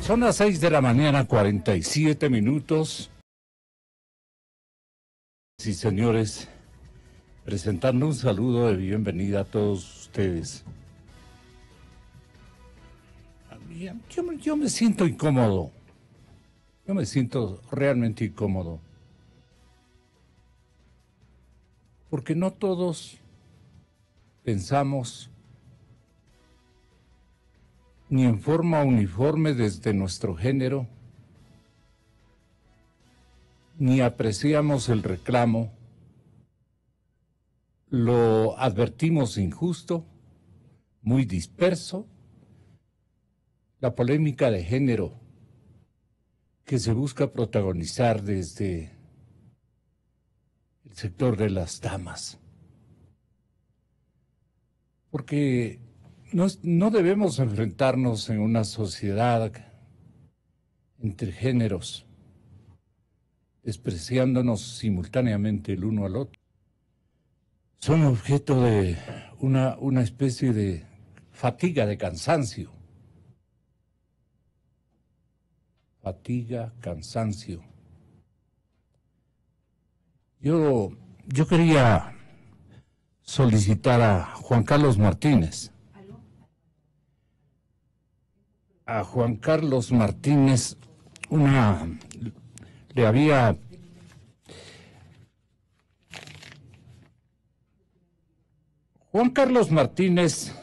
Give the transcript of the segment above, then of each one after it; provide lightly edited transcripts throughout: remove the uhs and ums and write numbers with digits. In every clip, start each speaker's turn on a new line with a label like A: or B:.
A: Son las 6 de la mañana, 47 minutos. Sí, señores, presentando un saludo de bienvenida a todos ustedes. Yo me siento incómodo. Yo me siento realmente incómodo. Porque no todos pensamos ni en forma uniforme desde nuestro género, ni apreciamos el reclamo, lo advertimos injusto, muy disperso, la polémica de género que se busca protagonizar desde el sector de las damas. Porque no debemos enfrentarnos en una sociedad entre géneros, despreciándonos simultáneamente el uno al otro. Son objeto de una especie de fatiga, de cansancio. Fatiga, cansancio. Yo quería solicitar a Juan Carlos Martínez. A Juan Carlos Martínez le había Juan Carlos Martínez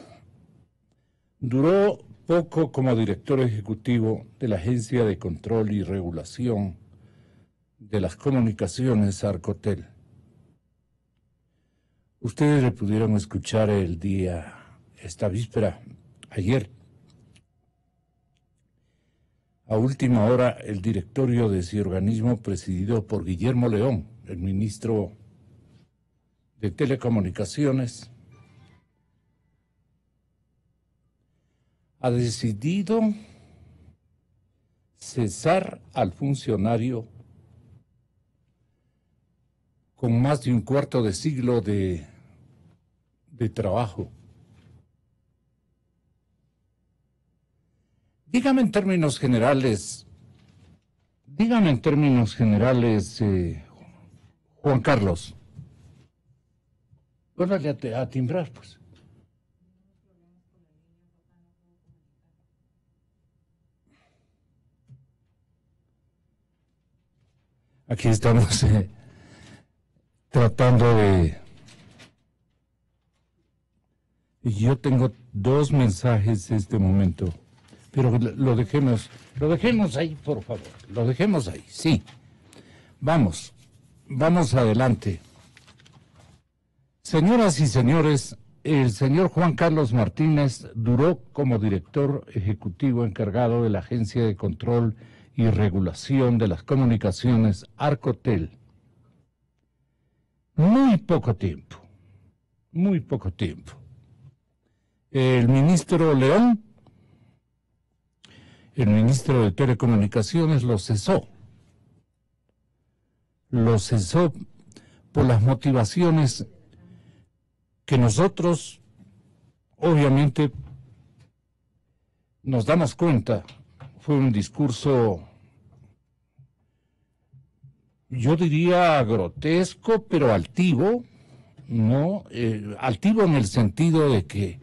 A: duró poco como director ejecutivo de la Agencia de Control y Regulación de las Comunicaciones, Arcotel. Ustedes le pudieron escuchar esta víspera, ayer. A última hora, el directorio de ese organismo, presidido por Guillermo León, el ministro de Telecomunicaciones, ha decidido cesar al funcionario con más de un cuarto de siglo de trabajo. Dígame en términos generales, Juan Carlos. Vuélvale a timbrar, pues. Aquí estamos tratando de... Yo tengo dos mensajes en este momento, pero lo dejemos ahí, por favor, lo dejemos ahí, sí. Vamos adelante. Señoras y señores, el señor Juan Carlos Martínez duró como director ejecutivo encargado de la Agencia de Control y Regulación de las Comunicaciones, Arcotel. Muy poco tiempo. El ministro León, el ministro de Telecomunicaciones, lo cesó por las motivaciones que nosotros, obviamente, nos damos cuenta. Fue un discurso, yo diría grotesco, pero altivo, ¿no? Altivo en el sentido de que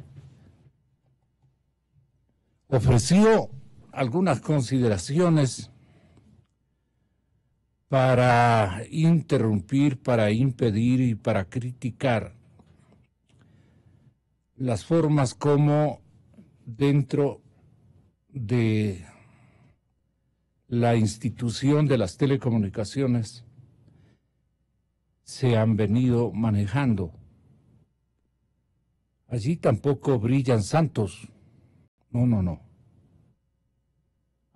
A: ofreció algunas consideraciones para interrumpir, para impedir y para criticar las formas como dentro de la institución de las telecomunicaciones se han venido manejando. Allí tampoco brillan santos. No.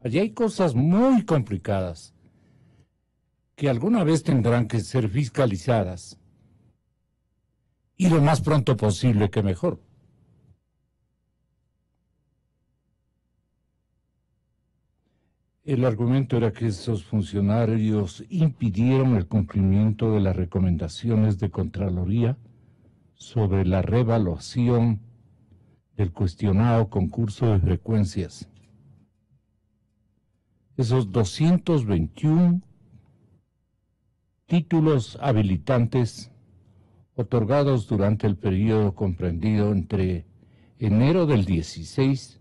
A: Allí hay cosas muy complicadas que alguna vez tendrán que ser fiscalizadas y lo más pronto posible que mejor. El argumento era que esos funcionarios impidieron el cumplimiento de las recomendaciones de Contraloría sobre la revaluación del cuestionado concurso de frecuencias. esos 221 títulos habilitantes otorgados durante el periodo comprendido entre enero del 16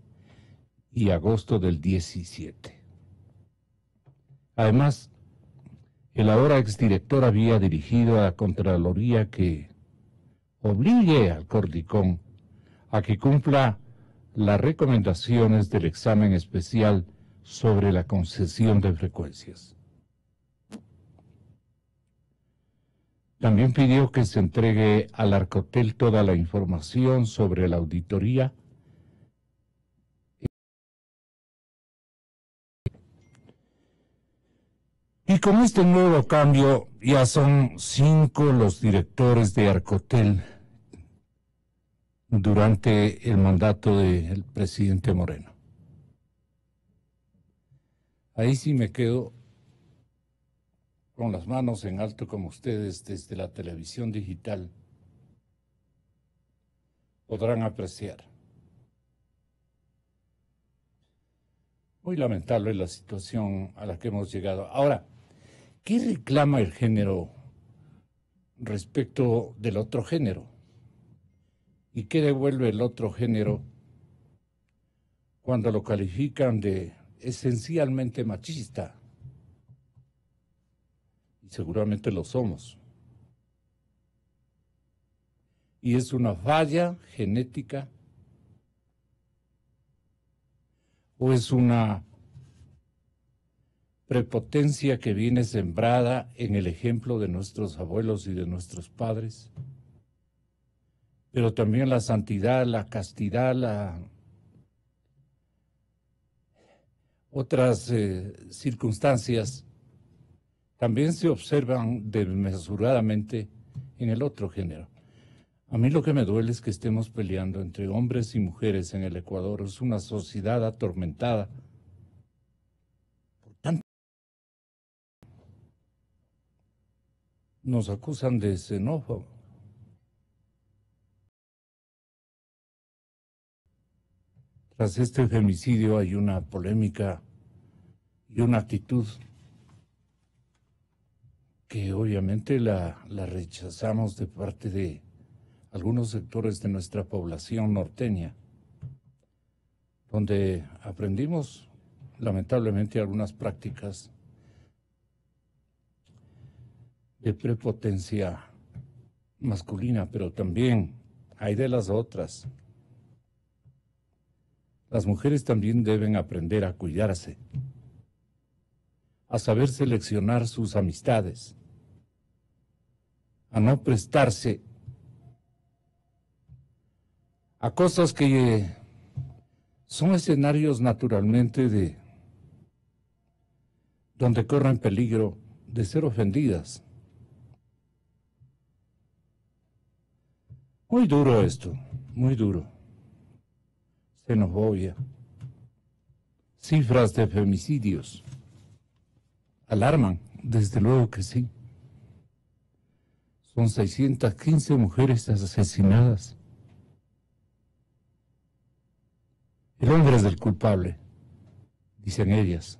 A: y agosto del 17. Además, el ahora exdirector había dirigido a la Contraloría que obligue al Cordicón a que cumpla las recomendaciones del examen especial sobre la concesión de frecuencias. También pidió que se entregue al Arcotel toda la información sobre la auditoría y con este nuevo cambio ya son 5 los directores de Arcotel durante el mandato del presidente Moreno. Ahí sí me quedo con las manos en alto como ustedes desde la televisión digital podrán apreciar. Muy lamentable la situación a la que hemos llegado. Ahora, ¿qué reclama el género respecto del otro género? ¿Y qué devuelve el otro género cuando lo califican de esencialmente machista? Y seguramente lo somos. Y es una falla genética o es una prepotencia que viene sembrada en el ejemplo de nuestros abuelos y de nuestros padres, pero también la santidad, la castidad, otras circunstancias también se observan desmesuradamente en el otro género. A mí lo que me duele es que estemos peleando entre hombres y mujeres en el Ecuador. Es una sociedad atormentada. Por tanto, nos acusan de xenófobo. Tras este femicidio hay una polémica y una actitud que obviamente la rechazamos de parte de algunos sectores de nuestra población norteña, donde aprendimos lamentablemente algunas prácticas de prepotencia masculina, pero también hay de las otras. Las mujeres también deben aprender a cuidarse, a saber seleccionar sus amistades, a no prestarse a cosas que son escenarios naturalmente de donde corren peligro de ser ofendidas. Muy duro esto, muy duro. Xenofobia. Cifras de femicidios. Alarman, desde luego que sí. Son 615 mujeres asesinadas. El hombre es el culpable, dicen ellas.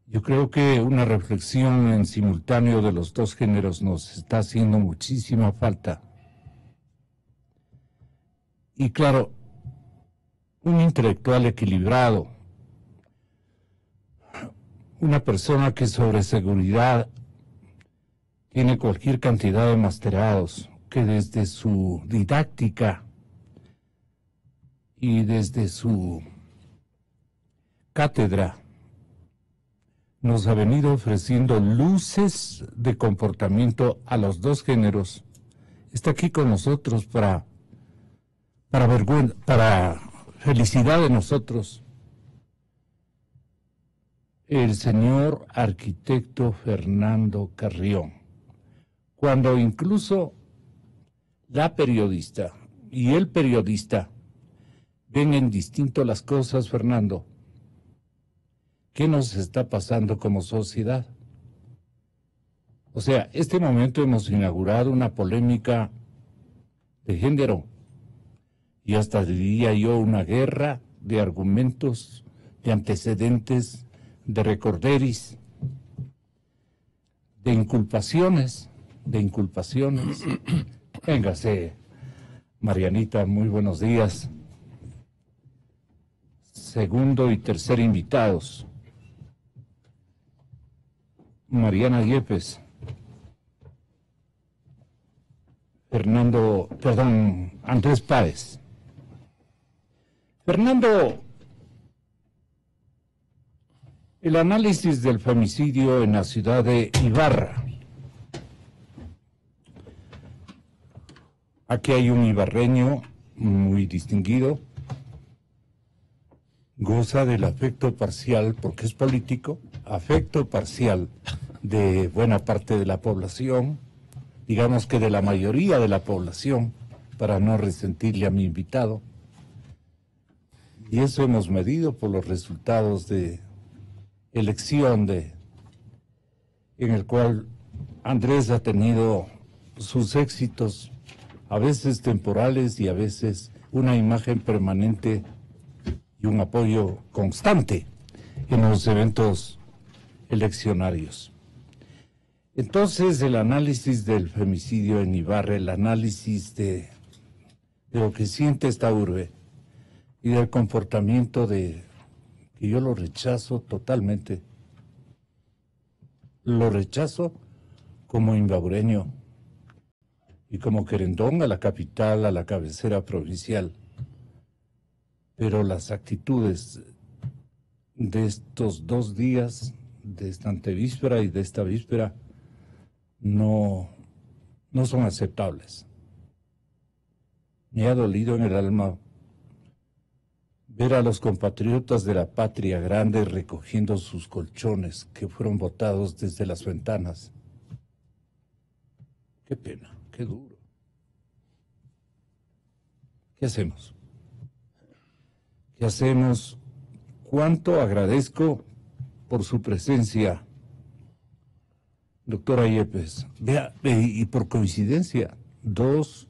A: Yo creo que una reflexión en simultáneo de los dos géneros nos está haciendo muchísima falta. Y claro, un intelectual equilibrado, una persona que sobre seguridad tiene cualquier cantidad de masterados, que desde su didáctica y desde su cátedra nos ha venido ofreciendo luces de comportamiento a los dos géneros. Está aquí con nosotros para felicidad de nosotros, el señor arquitecto Fernando Carrión, cuando incluso la periodista y el periodista ven en distinto las cosas. Fernando, ¿qué nos está pasando como sociedad? O sea, este momento hemos inaugurado una polémica de género y hasta diría yo una guerra de argumentos de antecedentes, de recorderis, de inculpaciones. Véngase, Marianita, muy buenos días. Segundo y tercer invitados. Mariana Yepes. Andrés Páez. Fernando, el análisis del femicidio en la ciudad de Ibarra. Aquí hay un ibarreño muy distinguido, goza del afecto parcial, porque es político, afecto parcial de buena parte de la población, digamos que de la mayoría de la población, para no resentirle a mi invitado. Y eso hemos medido por los resultados de elección en el cual Andrés ha tenido sus éxitos, a veces temporales y a veces una imagen permanente y un apoyo constante en los eventos eleccionarios. Entonces, el análisis del femicidio en Ibarra, el análisis de lo que siente esta urbe y del comportamiento que yo lo rechazo totalmente. Lo rechazo como imbabureño y como querendón a la capital, a la cabecera provincial. Pero las actitudes de estos 2 días, de esta antevíspera y de esta víspera, no son aceptables. Me ha dolido en el alma ver a los compatriotas de la patria grande recogiendo sus colchones que fueron botados desde las ventanas. Qué pena, qué duro. ¿Qué hacemos? ¿Qué hacemos? Cuánto agradezco por su presencia, doctora Yepes. Vea, y por coincidencia, 2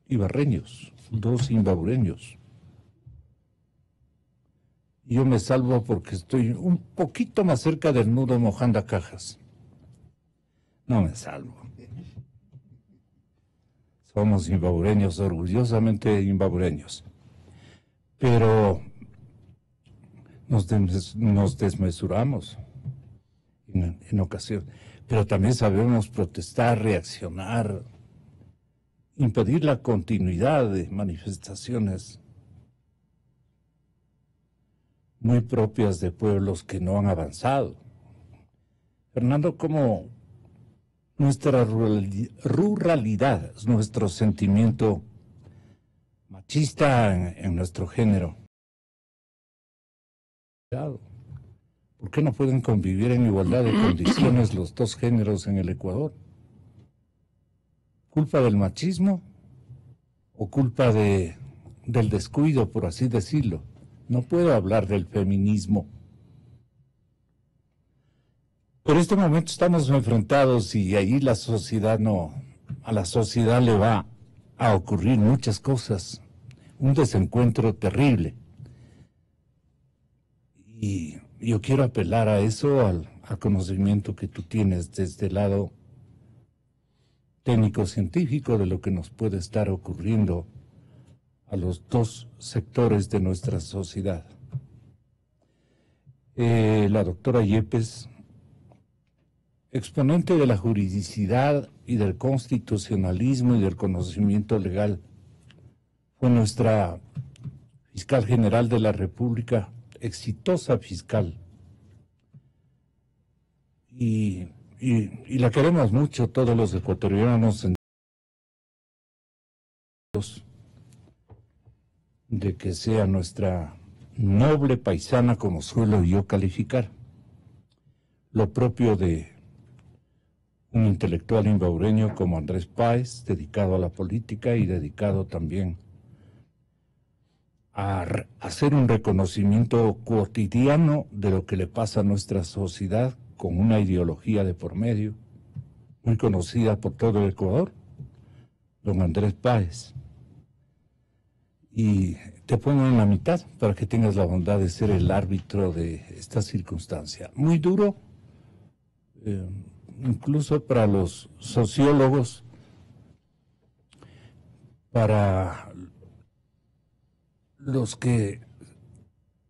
A: ibarreños, 2 imbabureños. Yo me salvo porque estoy un poquito más cerca del nudo Mojanda Cajas. No me salvo. Somos imbabureños, orgullosamente imbabureños. Pero nos desmesuramos en ocasiones. Pero también sabemos protestar, reaccionar, impedir la continuidad de manifestaciones muy propias de pueblos que no han avanzado. Fernando, como nuestra ruralidad, nuestro sentimiento machista en nuestro género. ¿Por qué no pueden convivir en igualdad de condiciones los 2 géneros en el Ecuador? ¿Culpa del machismo o culpa del descuido, por así decirlo? No puedo hablar del feminismo. Pero en este momento estamos enfrentados y ahí a la sociedad le va a ocurrir muchas cosas. Un desencuentro terrible. Y yo quiero apelar a eso, al conocimiento que tú tienes desde el lado técnico-científico de lo que nos puede estar ocurriendo a los 2 sectores de nuestra sociedad. La doctora Yepes, exponente de la juridicidad y del constitucionalismo y del conocimiento legal, fue nuestra fiscal general de la República, exitosa fiscal. Y la queremos mucho todos los ecuatorianos de que sea nuestra noble paisana, como suelo yo calificar. Lo propio de un intelectual imbabureño como Andrés Páez, dedicado a la política y dedicado también a hacer un reconocimiento cotidiano de lo que le pasa a nuestra sociedad con una ideología de por medio, muy conocida por todo el Ecuador, don Andrés Páez. y te pongo en la mitad para que tengas la bondad de ser el árbitro de esta circunstancia. Muy duro, incluso para los sociólogos, para los que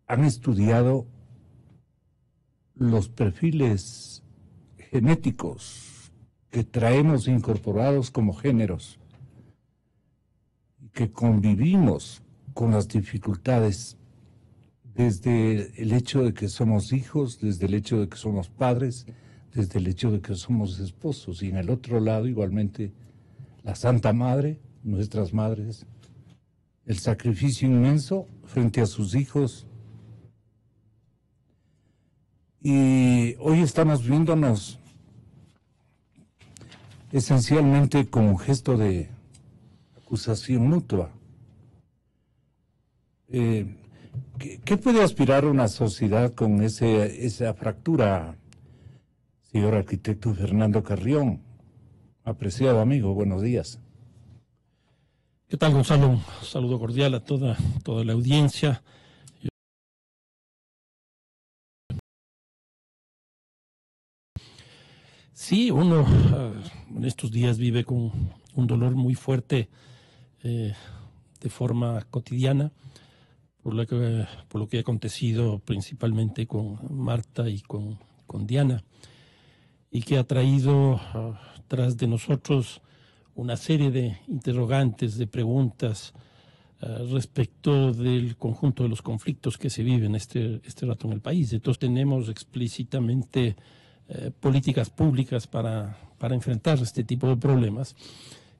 A: han estudiado los perfiles genéticos que traemos incorporados como géneros, que convivimos con las dificultades desde el hecho de que somos hijos, desde el hecho de que somos padres, desde el hecho de que somos esposos, y en el otro lado igualmente la Santa Madre, nuestras madres, el sacrificio inmenso frente a sus hijos. Y hoy estamos viéndonos esencialmente con un gesto de acusación mutua. ¿Qué puede aspirar una sociedad con esa fractura, señor arquitecto Fernando Carrión? Apreciado amigo, buenos días.
B: ¿Qué tal, Gonzalo? Un saludo cordial a toda la audiencia. Sí, uno en estos días vive con un dolor muy fuerte de forma cotidiana por lo que ha acontecido principalmente con Marta y con Diana, y que ha traído tras de nosotros una serie de interrogantes, de preguntas respecto del conjunto de los conflictos que se viven este rato en el país. Entonces tenemos explícitamente políticas públicas para enfrentar este tipo de problemas.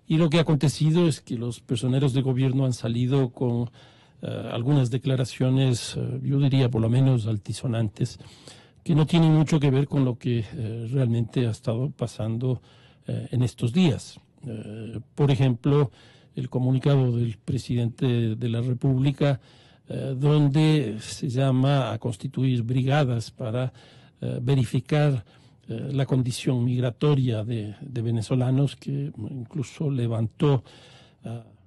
B: Y lo que ha acontecido es que los personeros de gobierno han salido con algunas declaraciones, yo diría por lo menos altisonantes, que no tienen mucho que ver con lo que realmente ha estado pasando en estos días. Por ejemplo, el comunicado del presidente de la República, donde se llama a constituir brigadas para verificar la condición migratoria de venezolanos, que incluso levantó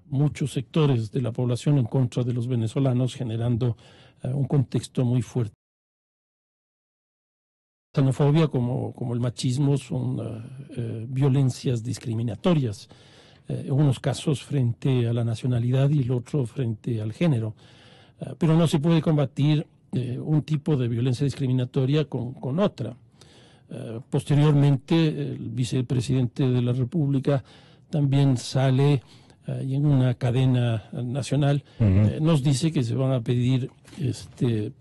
B: muchos sectores de la población en contra de los venezolanos, generando un contexto muy fuerte. La xenofobia como el machismo son violencias discriminatorias, en unos casos frente a la nacionalidad y el otro frente al género, pero no se puede combatir un tipo de violencia discriminatoria con otra. Posteriormente, el vicepresidente de la República también sale y en una cadena nacional nos dice que se van a pedir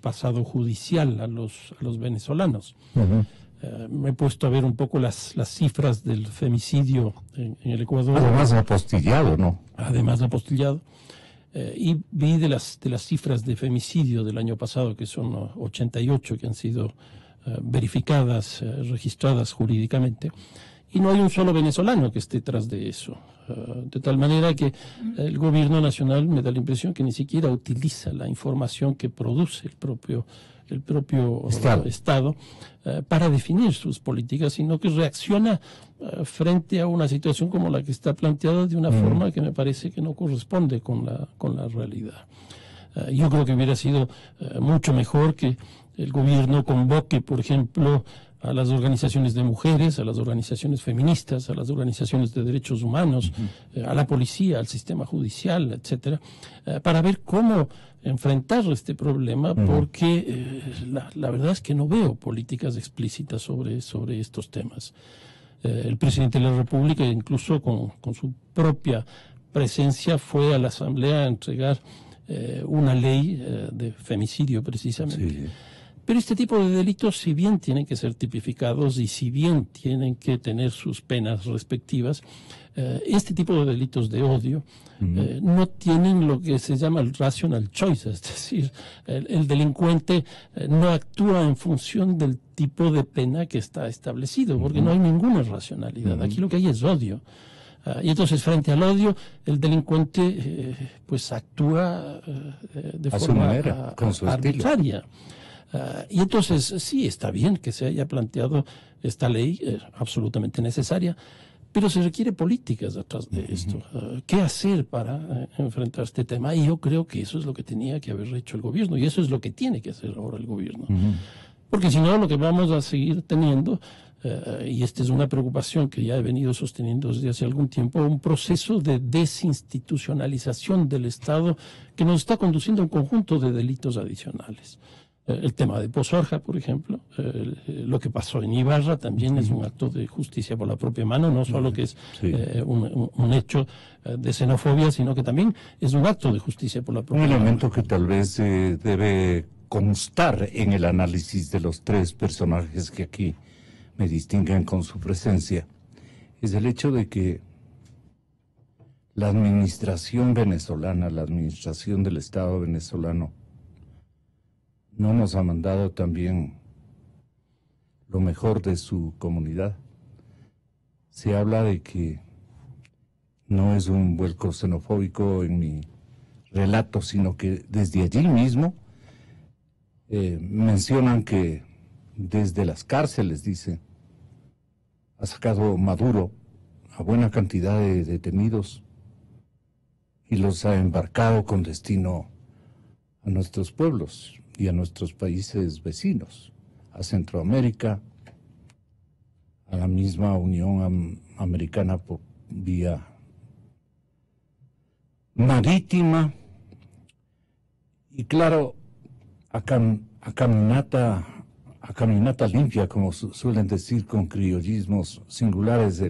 B: pasado judicial a los venezolanos. Me he puesto a ver un poco las cifras del femicidio en el Ecuador.
A: Además apostillado, ¿no?
B: Además apostillado. Y vi de las cifras de femicidio del año pasado, que son 88 que han sido verificadas, registradas jurídicamente, y no hay un solo venezolano que esté tras de eso. De tal manera que el gobierno nacional me da la impresión que ni siquiera utiliza la información que produce el propio Estado para definir sus políticas, sino que reacciona frente a una situación como la que está planteada de una forma que me parece que no corresponde con la realidad. Yo creo que hubiera sido mucho mejor que el gobierno convoque, por ejemplo, a las organizaciones de mujeres, a las organizaciones feministas, a las organizaciones de derechos humanos, a la policía, al sistema judicial, etcétera, para ver cómo enfrentar este problema, porque la verdad es que no veo políticas explícitas sobre estos temas. El presidente de la República, incluso con su propia presencia, fue a la Asamblea a entregar una ley de femicidio, precisamente. Sí. Pero este tipo de delitos, si bien tienen que ser tipificados y si bien tienen que tener sus penas respectivas, este tipo de delitos de odio no tienen lo que se llama el rational choice, es decir, el delincuente no actúa en función del tipo de pena que está establecido, porque no hay ninguna racionalidad. Aquí lo que hay es odio. Y entonces, frente al odio, el delincuente pues actúa de forma
A: manera, con su
B: arbitraria. Y entonces sí, está bien que se haya planteado esta ley, absolutamente necesaria, Pero se requiere políticas detrás de esto. ¿Qué hacer para enfrentar este tema? Y yo creo que eso es lo que tenía que haber hecho el gobierno, y eso es lo que tiene que hacer ahora el gobierno. Porque si no, lo que vamos a seguir teniendo, y esta es una preocupación que ya he venido sosteniendo desde hace algún tiempo, un proceso de desinstitucionalización del Estado que nos está conduciendo a un conjunto de delitos adicionales. El tema de Pozo Arja, por ejemplo, lo que pasó en Ibarra también es un acto de justicia por la propia mano, no solo que es un hecho de xenofobia, sino que también es un acto de justicia por la propia
A: mano. Un elemento
B: mano.
A: que tal vez debe constar en el análisis de los tres personajes que aquí me distinguen con su presencia es el hecho de que la administración venezolana, la administración del Estado venezolano, no nos ha mandado también lo mejor de su comunidad. Se habla de que no es un vuelco xenofóbico en mi relato, sino que desde allí mismo mencionan que desde las cárceles, dice, ha sacado Maduro a buena cantidad de detenidos y los ha embarcado con destino a nuestros pueblos y a nuestros países vecinos, a Centroamérica, a la misma Unión Americana por vía marítima y claro, a caminata limpia, como suelen decir con criollismos singulares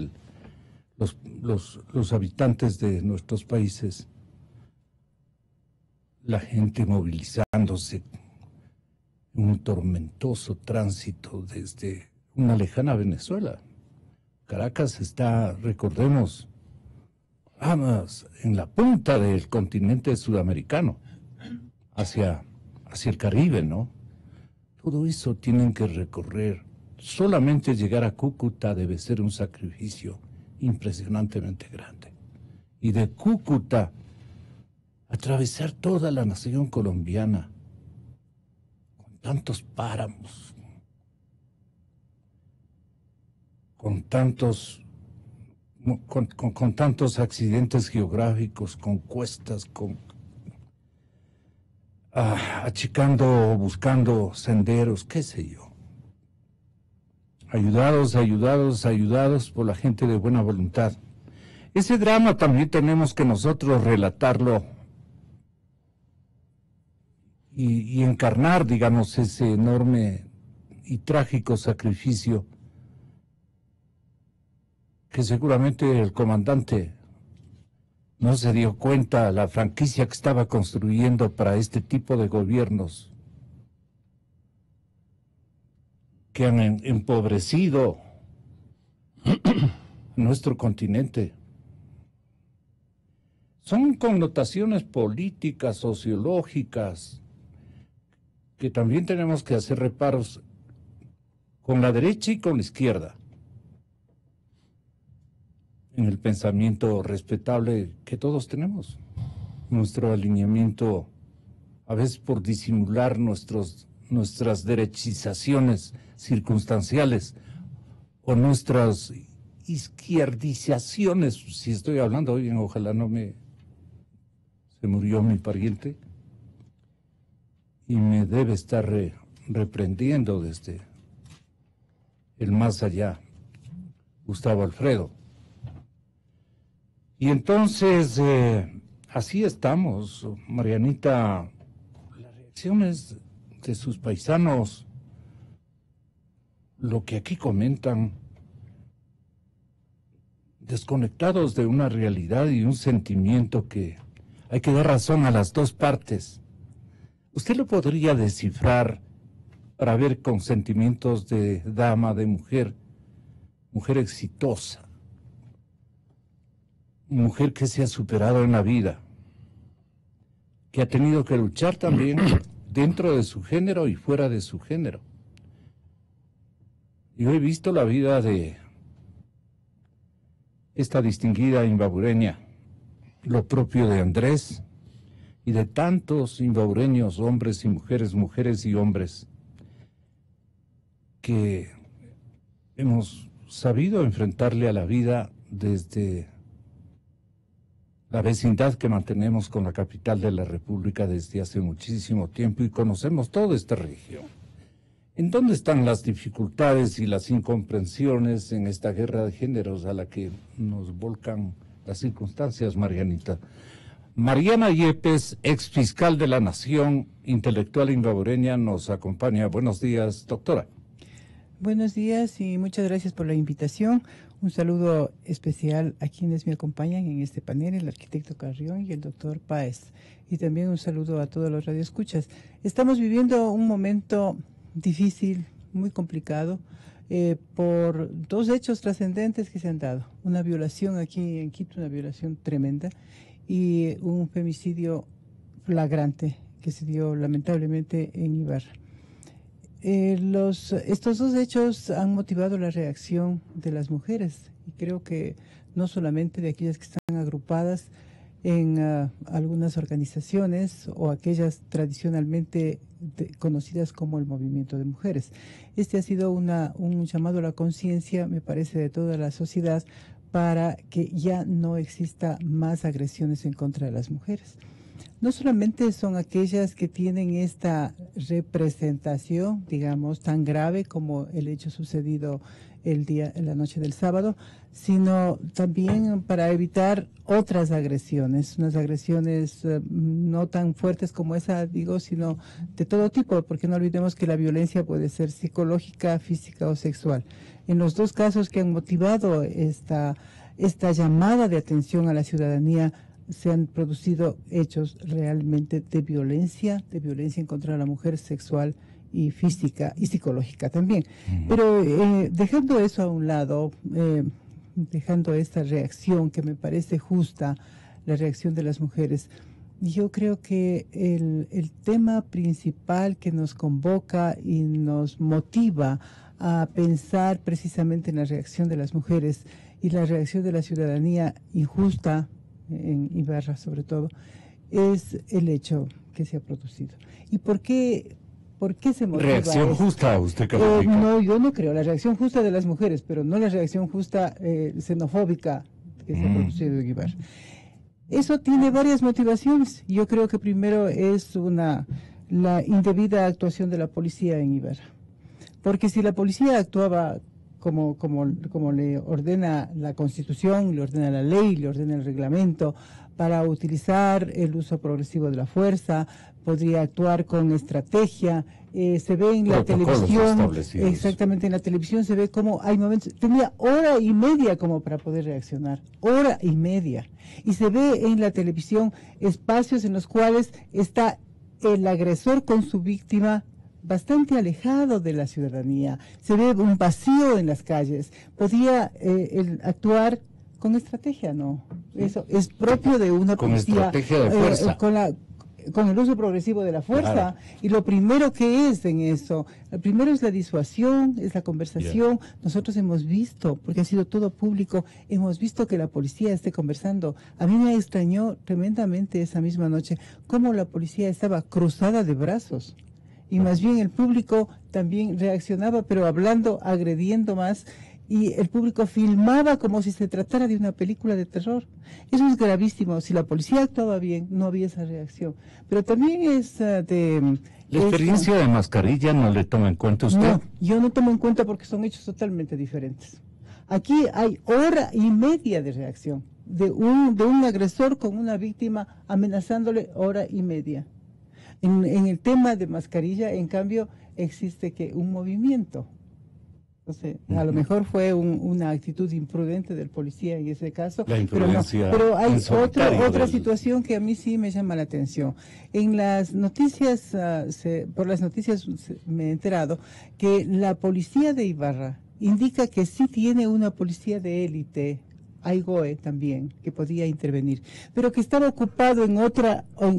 A: los habitantes de nuestros países, la gente movilizándose en un tormentoso tránsito desde una lejana Venezuela. Caracas está, recordemos, en la punta del continente sudamericano, hacia el Caribe, ¿no? Todo eso tienen que recorrer. Solamente llegar a Cúcuta debe ser un sacrificio impresionantemente grande. Y de Cúcuta atravesar toda la nación colombiana con tantos páramos, con tantos accidentes geográficos, con cuestas, achicando, buscando senderos, qué sé yo. Ayudados por la gente de buena voluntad. Ese drama también tenemos que nosotros relatarlo y encarnar, digamos, ese enorme y trágico sacrificio que seguramente el comandante no se dio cuenta la franquicia que estaba construyendo para este tipo de gobiernos que han empobrecido nuestro continente. Son connotaciones políticas, sociológicas, que también tenemos que hacer reparos con la derecha y con la izquierda, en el pensamiento respetable que todos tenemos. Nuestro alineamiento, a veces por disimular nuestras derechizaciones circunstanciales o nuestras izquierdizaciones, si estoy hablando bien, ojalá se murió mi pariente y me debe estar reprendiendo desde el más allá, Gustavo Alfredo. Y entonces, así estamos, Marianita. Las reacciones de sus paisanos, lo que aquí comentan, desconectados de una realidad y un sentimiento que hay que dar razón a las dos partes. ¿Usted lo podría descifrar para ver con sentimientos de dama, de mujer exitosa? Mujer que se ha superado en la vida, que ha tenido que luchar también dentro de su género y fuera de su género. Yo he visto la vida de esta distinguida imbabureña, lo propio de Andrés y de tantos imbabureños, hombres y mujeres, mujeres y hombres, que hemos sabido enfrentarle a la vida desde la vecindad que mantenemos con la capital de la República desde hace muchísimo tiempo y conocemos toda esta región. ¿En dónde están las dificultades y las incomprensiones en esta guerra de géneros a la que nos volcan las circunstancias, Marianita? Mariana Yepes, ex fiscal de la Nación, intelectual invabureña, nos acompaña. Buenos días, doctora.
C: Buenos días y muchas gracias por la invitación. Un saludo especial a quienes me acompañan en este panel, el arquitecto Carrión y el doctor Páez. Y también un saludo a todos los radioescuchas. Estamos viviendo un momento difícil, muy complicado, por dos hechos trascendentes que se han dado. Una violación aquí en Quito, una violación tremenda, y un femicidio flagrante que se dio lamentablemente en Ibarra. Estos dos hechos han motivado la reacción de las mujeres, y creo que no solamente de aquellas que están agrupadas en algunas organizaciones o aquellas tradicionalmente conocidas como el movimiento de mujeres. Este ha sido un llamado a la conciencia, me parece, de toda la sociedad para que ya no exista más agresiones en contra de las mujeres. No solamente son aquellas que tienen esta representación, digamos, tan grave como el hecho sucedido en la noche del sábado, sino también para evitar otras agresiones, unas agresiones no tan fuertes como esa, digo, sino de todo tipo, porque no olvidemos que la violencia puede ser psicológica, física o sexual. En los dos casos que han motivado esta llamada de atención a la ciudadanía, se han producido hechos realmente de violencia en contra de la mujer, sexual y física y psicológica también. Pero dejando eso a un lado, dejando esta reacción que me parece justa, la reacción de las mujeres, yo creo que el tema principal que nos convoca y nos motiva a pensar precisamente en la reacción de las mujeres y la reacción de la ciudadanía injusta, en Ibarra sobre todo, es el hecho que se ha producido. ¿Y por qué se motiva?
A: ¿Reacción justa usted califica?
C: No, yo no creo. La reacción justa de las mujeres, pero no la reacción justa xenofóbica que se ha producido en Ibarra. Eso tiene varias motivaciones. Yo creo que primero es la indebida actuación de la policía en Ibarra. Porque si la policía actuaba como le ordena la Constitución, le ordena la ley, le ordena el reglamento, para utilizar el uso progresivo de la fuerza, podría actuar con estrategia. Se ve en la televisión, exactamente en la televisión se ve como hay momentos, tenía hora y media como para poder reaccionar, hora y media. Y se ve en la televisión espacios en los cuales está el agresor con su víctima bastante alejado de la ciudadanía, se ve un vacío en las calles. Podía actuar con estrategia, ¿no? Eso es propio de una policía.
A: Con estrategia de fuerza.
C: Con el uso progresivo de la fuerza. Claro. Y lo primero que es en eso, lo primero es la disuasión, es la conversación. Yeah. Nosotros hemos visto, porque ha sido todo público, hemos visto que la policía esté conversando. A mí me extrañó tremendamente esa misma noche cómo la policía estaba cruzada de brazos. Y más bien el público también reaccionaba, pero hablando, agrediendo más, y el público filmaba como si se tratara de una película de terror. Eso es gravísimo. Si la policía actuaba bien, no había esa reacción. Pero también es
A: ¿La experiencia de mascarilla no le toma en cuenta usted?
C: No, yo no tomo en cuenta porque son hechos totalmente diferentes. Aquí hay hora y media de reacción, de un agresor con una víctima amenazándole hora y media. En el tema de mascarilla, en cambio, existe un movimiento. Entonces, a lo mejor fue una actitud imprudente del policía en ese caso, pero hay otra situación que a mí sí me llama la atención. En las noticias, por las noticias me he enterado que la policía de Ibarra indica que sí tiene una policía de élite, AIGOE también, que podía intervenir, pero que estaba ocupado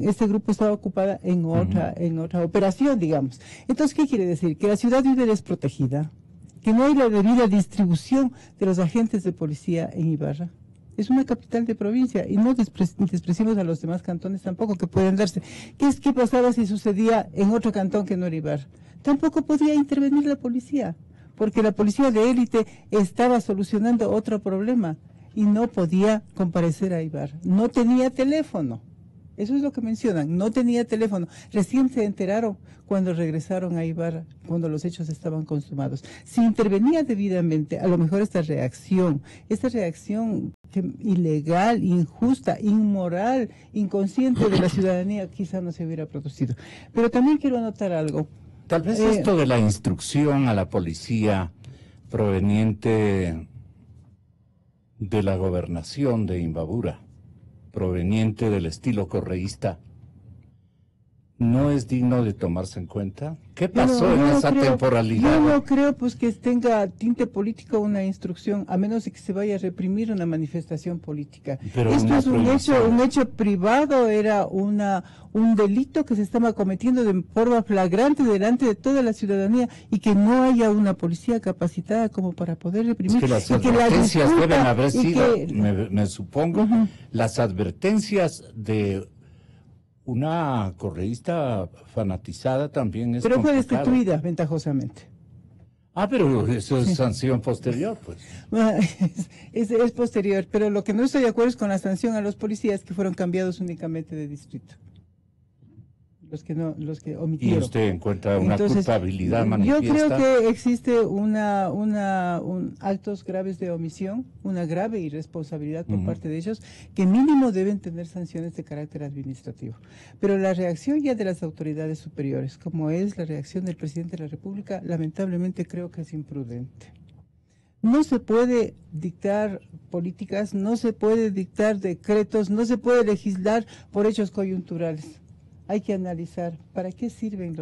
C: este grupo estaba ocupada en otra operación, digamos. Entonces, ¿qué quiere decir? Que la ciudad vive desprotegida, que no hay la debida distribución de los agentes de policía en Ibarra. Es una capital de provincia y no despreciemos a los demás cantones tampoco que pueden darse. ¿Qué pasaba si sucedía en otro cantón que no era Ibarra? Tampoco podía intervenir la policía, porque la policía de élite estaba solucionando otro problema. y no podía comparecer a Ibarra. No tenía teléfono. Eso es lo que mencionan, no tenía teléfono. Recién se enteraron cuando regresaron a Ibarra, cuando los hechos estaban consumados. Si intervenía debidamente, a lo mejor esta reacción ilegal, injusta, inmoral, inconsciente de la ciudadanía, quizá no se hubiera producido. Pero también quiero anotar algo.
A: Tal vez esto de la instrucción a la policía proveniente de la gobernación de Imbabura, proveniente del estilo correísta, ¿no es digno de tomarse en cuenta? ¿Qué pasó en esa temporalidad?
C: Yo no creo pues que tenga tinte político una instrucción, a menos de que se vaya a reprimir una manifestación política. Pero esto es un hecho privado, era un delito que se estaba cometiendo de forma flagrante delante de toda la ciudadanía, y que no haya una policía capacitada como para poder reprimir.
A: Es que las advertencias deben haber sido, me supongo, las advertencias de una correísta fanatizada también es
C: Pero fue
A: complicado.
C: destituida ventajosamente.
A: Pero eso es sanción posterior, pues.
C: Es posterior, pero lo que no estoy de acuerdo es con la sanción a los policías que fueron cambiados únicamente de distrito. Los que omitieron.
A: ¿Y usted encuentra una culpabilidad manifiesta?
C: Yo creo que existe actos graves de omisión, una grave irresponsabilidad por parte de ellos, que mínimo deben tener sanciones de carácter administrativo. Pero la reacción ya de las autoridades superiores, como es la reacción del presidente de la República, lamentablemente creo que es imprudente. No se puede dictar políticas, no se puede dictar decretos, no se puede legislar por hechos coyunturales. Hay que analizar para qué sirven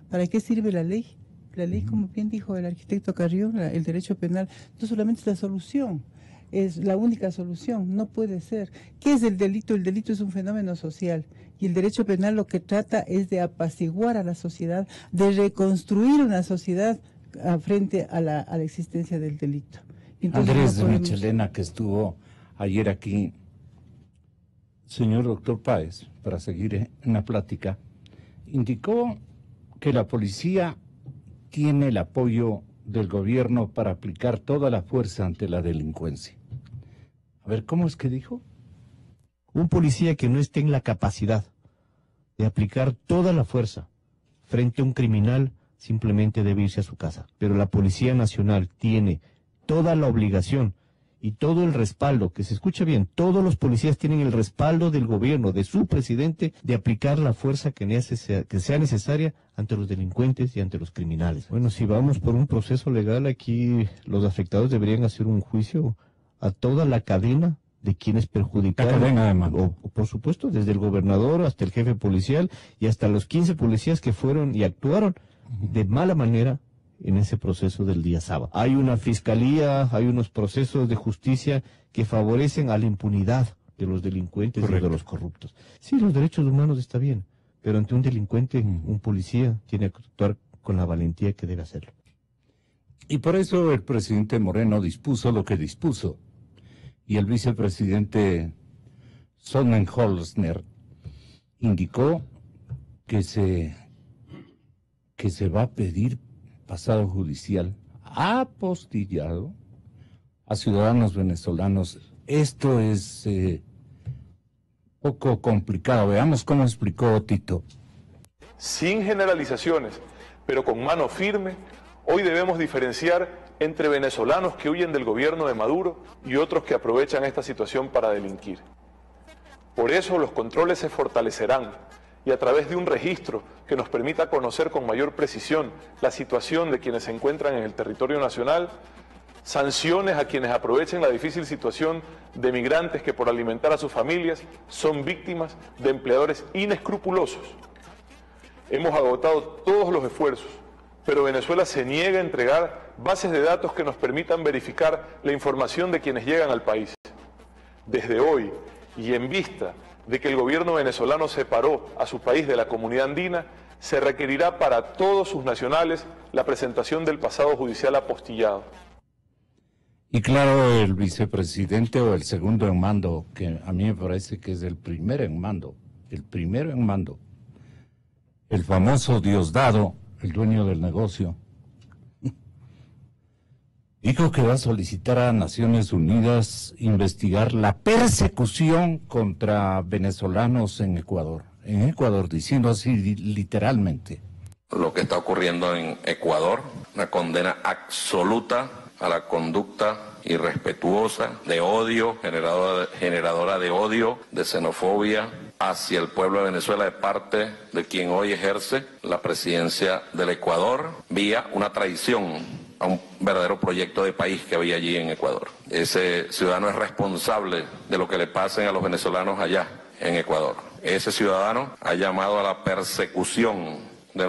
C: para qué sirve la ley. La ley, como bien dijo el arquitecto Carrión, el derecho penal no solamente es la solución, es la única solución, no puede ser. ¿Qué es el delito? El delito es un fenómeno social, y el derecho penal lo que trata es de apaciguar a la sociedad, de reconstruir una sociedad frente a la existencia del delito.
A: Entonces, Andrés de Michelena, que estuvo ayer aquí, señor doctor Páez, para seguir en la plática, indicó que la policía tiene el apoyo del gobierno para aplicar toda la fuerza ante la delincuencia. A ver, ¿cómo es que dijo?
D: Un policía que no esté en la capacidad de aplicar toda la fuerza frente a un criminal simplemente debe irse a su casa. Pero la Policía Nacional tiene toda la obligación y todo el respaldo, que se escuche bien, todos los policías tienen el respaldo del gobierno, de su presidente, de aplicar la fuerza que sea necesaria ante los delincuentes y ante los criminales. Bueno, si vamos por un proceso legal, aquí los afectados deberían hacer un juicio a toda la cadena de quienes perjudicaron.
A: La cadena de mando.
D: O, por supuesto, desde el gobernador hasta el jefe policial y hasta los 15 policías que fueron y actuaron de mala manera en ese proceso del día sábado. Hay una fiscalía, hay unos procesos de justicia que favorecen a la impunidad de los delincuentes. Correcto. Y de los corruptos. Sí, los derechos humanos está bien, pero ante un delincuente, un policía tiene que actuar con la valentía que debe hacerlo.
A: Y por eso el presidente Moreno dispuso lo que dispuso, y el vicepresidente Sonnenholzner indicó que se va a pedir pasado judicial apostillado a ciudadanos venezolanos. Esto es poco complicado. Veamos cómo explicó Tito.
E: Sin generalizaciones, pero con mano firme, hoy debemos diferenciar entre venezolanos que huyen del gobierno de Maduro y otros que aprovechan esta situación para delinquir. Por eso los controles se fortalecerán, y a través de un registro que nos permita conocer con mayor precisión la situación de quienes se encuentran en el territorio nacional, sanciones a quienes aprovechen la difícil situación de migrantes que por alimentar a sus familias son víctimas de empleadores inescrupulosos. Hemos agotado todos los esfuerzos, pero Venezuela se niega a entregar bases de datos que nos permitan verificar la información de quienes llegan al país. Desde hoy, y en vista de que el gobierno venezolano separó a su país de la comunidad andina, se requerirá para todos sus nacionales la presentación del pasado judicial apostillado.
A: Y claro, el vicepresidente o el segundo en mando, que a mí me parece que es el primero en mando, el famoso Diosdado, el dueño del negocio, Dijo que va a solicitar a Naciones Unidas investigar la persecución contra venezolanos en Ecuador. En Ecuador, diciendo así literalmente.
F: Lo que está ocurriendo en Ecuador, una condena absoluta a la conducta irrespetuosa de odio, generadora de odio, de xenofobia hacia el pueblo de Venezuela de parte de quien hoy ejerce la presidencia del Ecuador, vía una traición a un verdadero proyecto de país que había allí en Ecuador. Ese ciudadano es responsable de lo que le pasen a los venezolanos allá en Ecuador. Ese ciudadano ha llamado a la persecución de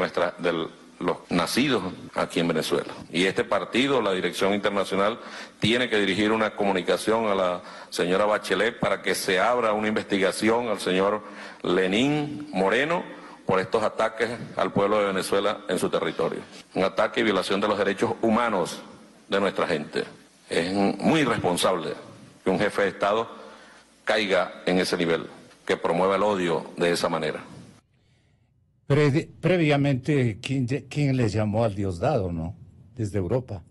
F: los nacidos aquí en Venezuela. Y este partido, la Dirección Internacional, tiene que dirigir una comunicación a la señora Bachelet para que se abra una investigación al señor Lenín Moreno por estos ataques al pueblo de Venezuela en su territorio. Un ataque y violación de los derechos humanos de nuestra gente. Es muy irresponsable que un jefe de Estado caiga en ese nivel, que promueva el odio de esa manera.
A: Previamente, ¿quién le llamó al Diosdado, no? Desde Europa.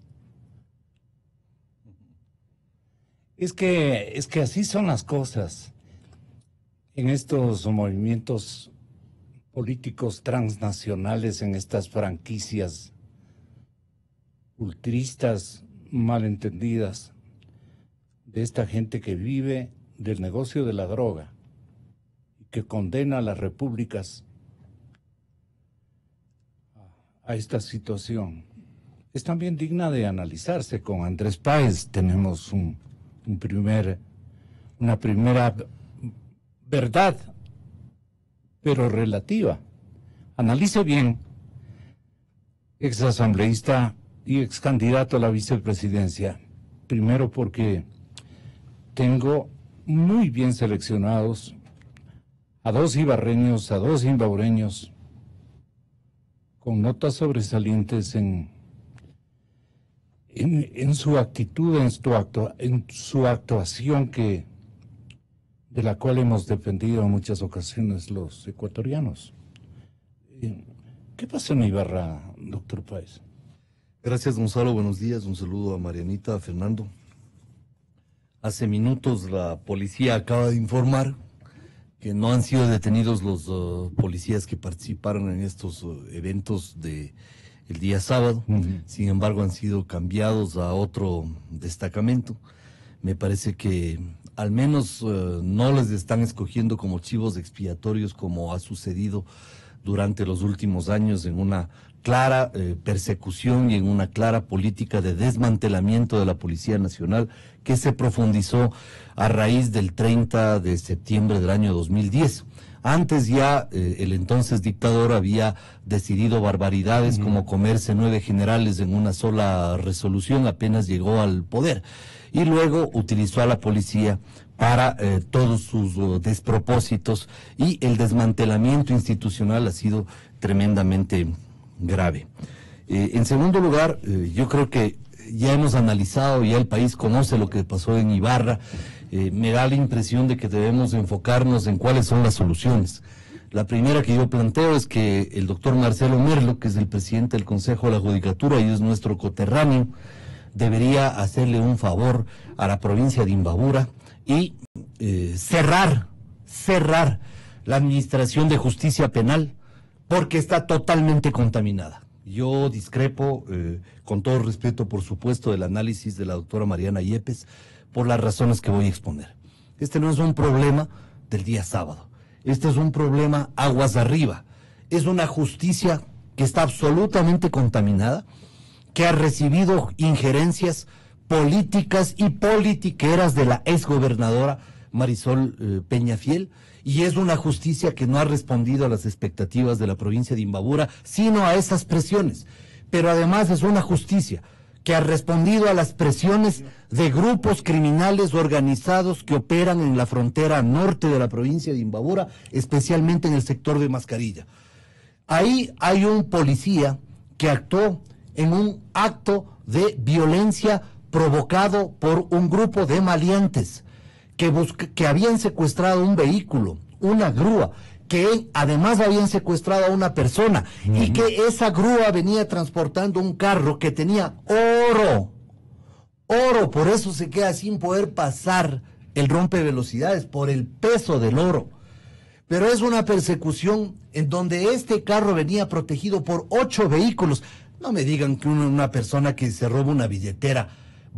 A: Es que así son las cosas en estos movimientos políticos transnacionales, en estas franquicias ultristas malentendidas de esta gente que vive del negocio de la droga y que condena a las repúblicas a esta situación. Es también digna de analizarse. Con Andrés Páez tenemos una primera verdad, pero relativa. Analice bien, exasambleísta y excandidato a la vicepresidencia. Primero porque tengo muy bien seleccionados a 2 ibarreños, a 2 imbaureños, con notas sobresalientes en su actitud, en su actuación de la cual hemos dependido en muchas ocasiones los ecuatorianos. ¿Qué pasa en Ibarra, doctor Páez?
G: Gracias, Gonzalo. Buenos días. Un saludo a Marianita, a Fernando. Hace minutos la policía acaba de informar que no han sido detenidos los policías que participaron en estos eventos el día sábado. Sin embargo, han sido cambiados a otro destacamento. Me parece que al menos no les están escogiendo como chivos expiatorios como ha sucedido durante los últimos años en una clara persecución y en una clara política de desmantelamiento de la Policía Nacional que se profundizó a raíz del 30 de septiembre del año 2010. Antes ya el entonces dictador había decidido barbaridades como comerse 9 generales en una sola resolución apenas llegó al poder. Y luego utilizó a la policía para todos sus despropósitos y el desmantelamiento institucional ha sido tremendamente grave. En segundo lugar, yo creo que ya hemos analizado, ya el país conoce lo que pasó en Ibarra. Me da la impresión de que debemos enfocarnos en cuáles son las soluciones. La primera que yo planteo es que el doctor Marcelo Merlo, que es el presidente del Consejo de la Judicatura y es nuestro coterráneo, debería hacerle un favor a la provincia de Imbabura y cerrar la administración de justicia penal porque está totalmente contaminada. Yo discrepo, con todo respeto, por supuesto, del análisis de la doctora Mariana Yepes, por las razones que voy a exponer. Este no es un problema del día sábado, este es un problema aguas arriba, es una justicia que está absolutamente contaminada, que ha recibido injerencias políticas y politiqueras de la exgobernadora Marisol Peñafiel, y es una justicia que no ha respondido a las expectativas de la provincia de Imbabura, sino a esas presiones. Pero además es una justicia que ha respondido a las presiones de grupos criminales organizados que operan en la frontera norte de la provincia de Imbabura, especialmente en el sector de Mascarilla. Ahí hay un policía que actuó en un acto de violencia provocado por un grupo de maleantes que habían secuestrado un vehículo, una grúa, que además habían secuestrado a una persona y que esa grúa venía transportando un carro que tenía oro, por eso se queda sin poder pasar el rompevelocidades, por el peso del oro. Pero es una persecución en donde este carro venía protegido por 8 vehículos. No me digan que una persona que se roba una billetera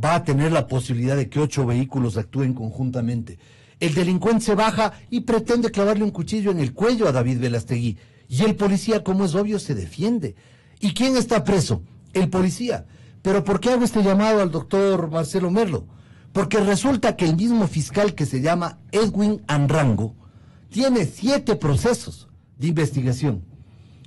G: va a tener la posibilidad de que 8 vehículos actúen conjuntamente. El delincuente se baja y pretende clavarle un cuchillo en el cuello a David Velastegui. Y el policía, como es obvio, se defiende. ¿Y quién está preso? El policía. ¿Pero por qué hago este llamado al doctor Marcelo Merlo? Porque resulta que el mismo fiscal que se llama Edwin Anrango tiene 7 procesos de investigación.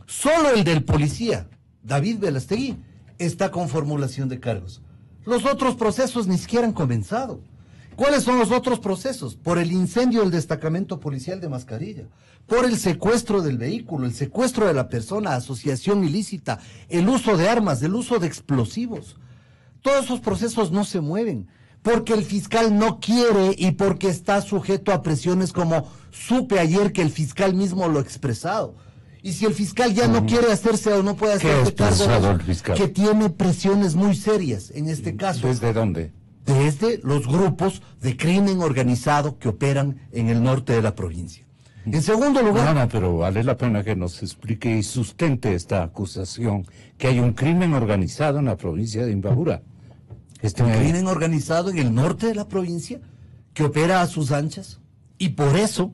G: Solo el del policía, David Velastegui, está con formulación de cargos. Los otros procesos ni siquiera han comenzado. ¿Cuáles son los otros procesos? Por el incendio del destacamento policial de Mascarilla, por el secuestro del vehículo, el secuestro de la persona, asociación ilícita, el uso de armas, el uso de explosivos. Todos esos procesos no se mueven, porque el fiscal no quiere y porque está sujeto a presiones, como supe ayer que el fiscal mismo lo ha expresado. Y si el fiscal ya no quiere hacerse o no puede hacerse cargo, que tiene presiones muy serias en este caso.
A: ¿Desde dónde?
G: Desde los grupos de crimen organizado que operan en el norte de la provincia. En segundo lugar...
A: No, pero vale la pena que nos explique y sustente esta acusación, que hay un crimen organizado en la provincia de Imbabura.
G: Un crimen organizado en el norte de la provincia que opera a sus anchas, y por eso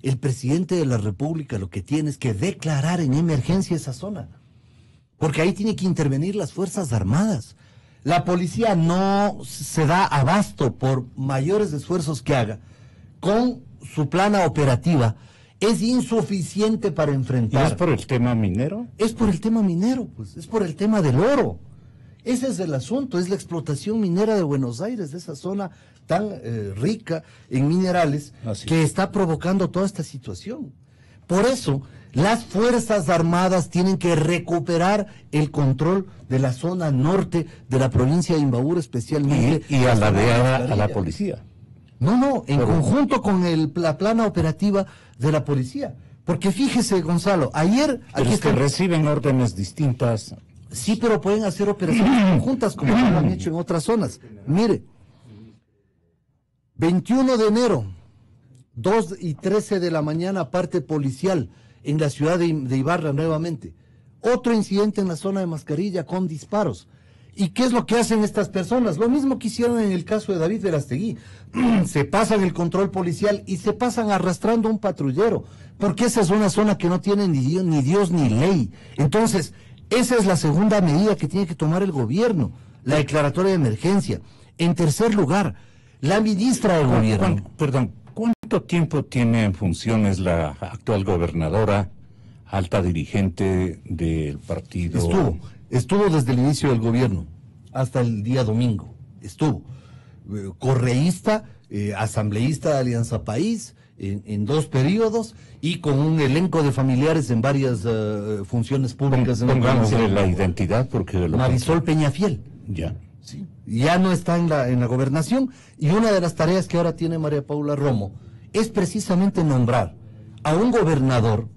G: el presidente de la República lo que tiene es que declarar en emergencia esa zona, porque ahí tiene que intervenir las Fuerzas Armadas. La policía no se da abasto, por mayores esfuerzos que haga, con su plana operativa, es insuficiente para enfrentar.
A: ¿Y es por el tema minero?
G: Es por el tema minero, pues, es por el tema del oro. Ese es el asunto, es la explotación minera de Buenos Aires, de esa zona tan rica en minerales, que está provocando toda esta situación. Por eso, las Fuerzas Armadas tienen que recuperar el control de la zona norte de la provincia de Imbabura, especialmente.
A: Y a la policía.
G: No, en conjunto con la plana operativa de la policía. Porque fíjese, Gonzalo, ayer...
A: Pero es que reciben órdenes distintas.
G: Sí, pero pueden hacer operaciones conjuntas, como lo han hecho en otras zonas. Mire, 21 de enero, 2:13 de la mañana, parte policial en la ciudad de Ibarra nuevamente. Otro incidente en la zona de Mascarilla con disparos. ¿Y qué es lo que hacen estas personas? Lo mismo que hicieron en el caso de David Velastegui. Se pasan el control policial y se pasan arrastrando un patrullero, porque esa es una zona que no tiene ni Dios ni ley. Entonces, esa es la segunda medida que tiene que tomar el gobierno, la declaratoria de emergencia. En tercer lugar, la ministra de Gobierno.
A: ¿Cuánto tiempo tiene en funciones la actual gobernadora, alta dirigente del partido?
G: Estuvo desde el inicio del gobierno hasta el día domingo. Estuvo correísta, asambleísta de Alianza País en 2 periodos y con un elenco de familiares en varias funciones públicas.
A: Pongámosle la identidad, porque
G: Marisol Peñafiel.
A: Ya.
G: Sí, ya no está en la gobernación, y una de las tareas que ahora tiene María Paula Romo es precisamente nombrar a un gobernador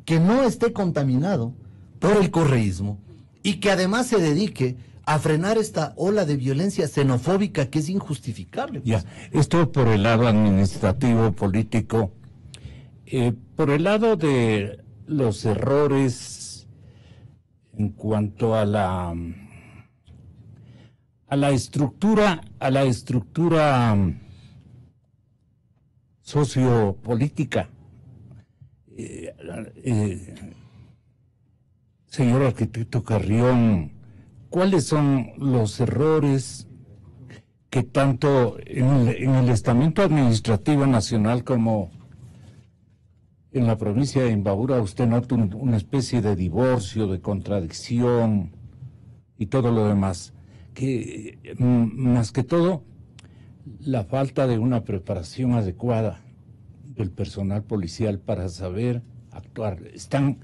G: que no esté contaminado por el correísmo y que además se dedique a frenar esta ola de violencia xenofóbica que es injustificable.
A: Ya, esto por el lado administrativo, político. Por el lado de los errores en cuanto a la estructura sociopolítica. Señor arquitecto Carrión, ¿cuáles son los errores que tanto en el estamento administrativo nacional como en la provincia de Imbabura usted nota una especie de divorcio, de contradicción y todo lo demás? Que más que todo, la falta de una preparación adecuada del personal policial para saber actuar. Están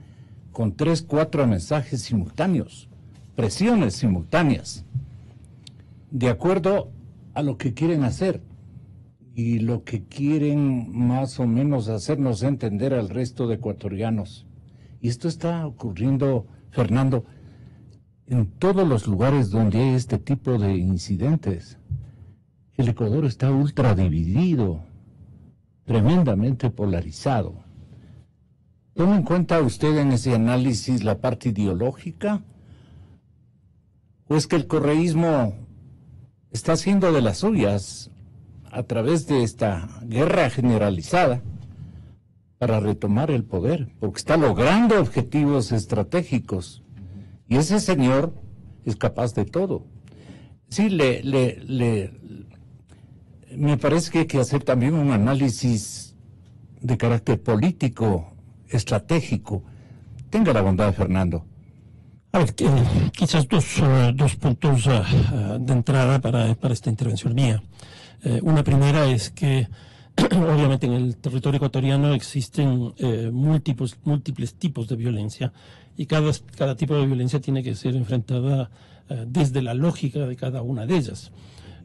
A: con 3, 4 mensajes simultáneos, presiones simultáneas, de acuerdo a lo que quieren hacer y lo que quieren más o menos hacernos entender al resto de ecuatorianos. Y esto está ocurriendo, Fernando, en todos los lugares donde hay este tipo de incidentes. el Ecuador está ultra dividido, tremendamente polarizado. ¿Toma en cuenta usted en ese análisis la parte ideológica? ¿O es que el correísmo está haciendo de las suyas a través de esta guerra generalizada para retomar el poder? Porque está logrando objetivos estratégicos. Y ese señor es capaz de todo. Sí, me parece que hay que hacer también un análisis de carácter político, estratégico. Tenga la bondad, Fernando.
B: A ver, quizás dos puntos de entrada para esta intervención mía. Una primera es que obviamente en el territorio ecuatoriano existen múltiples tipos de violencia y cada tipo de violencia tiene que ser enfrentada desde la lógica de cada una de ellas.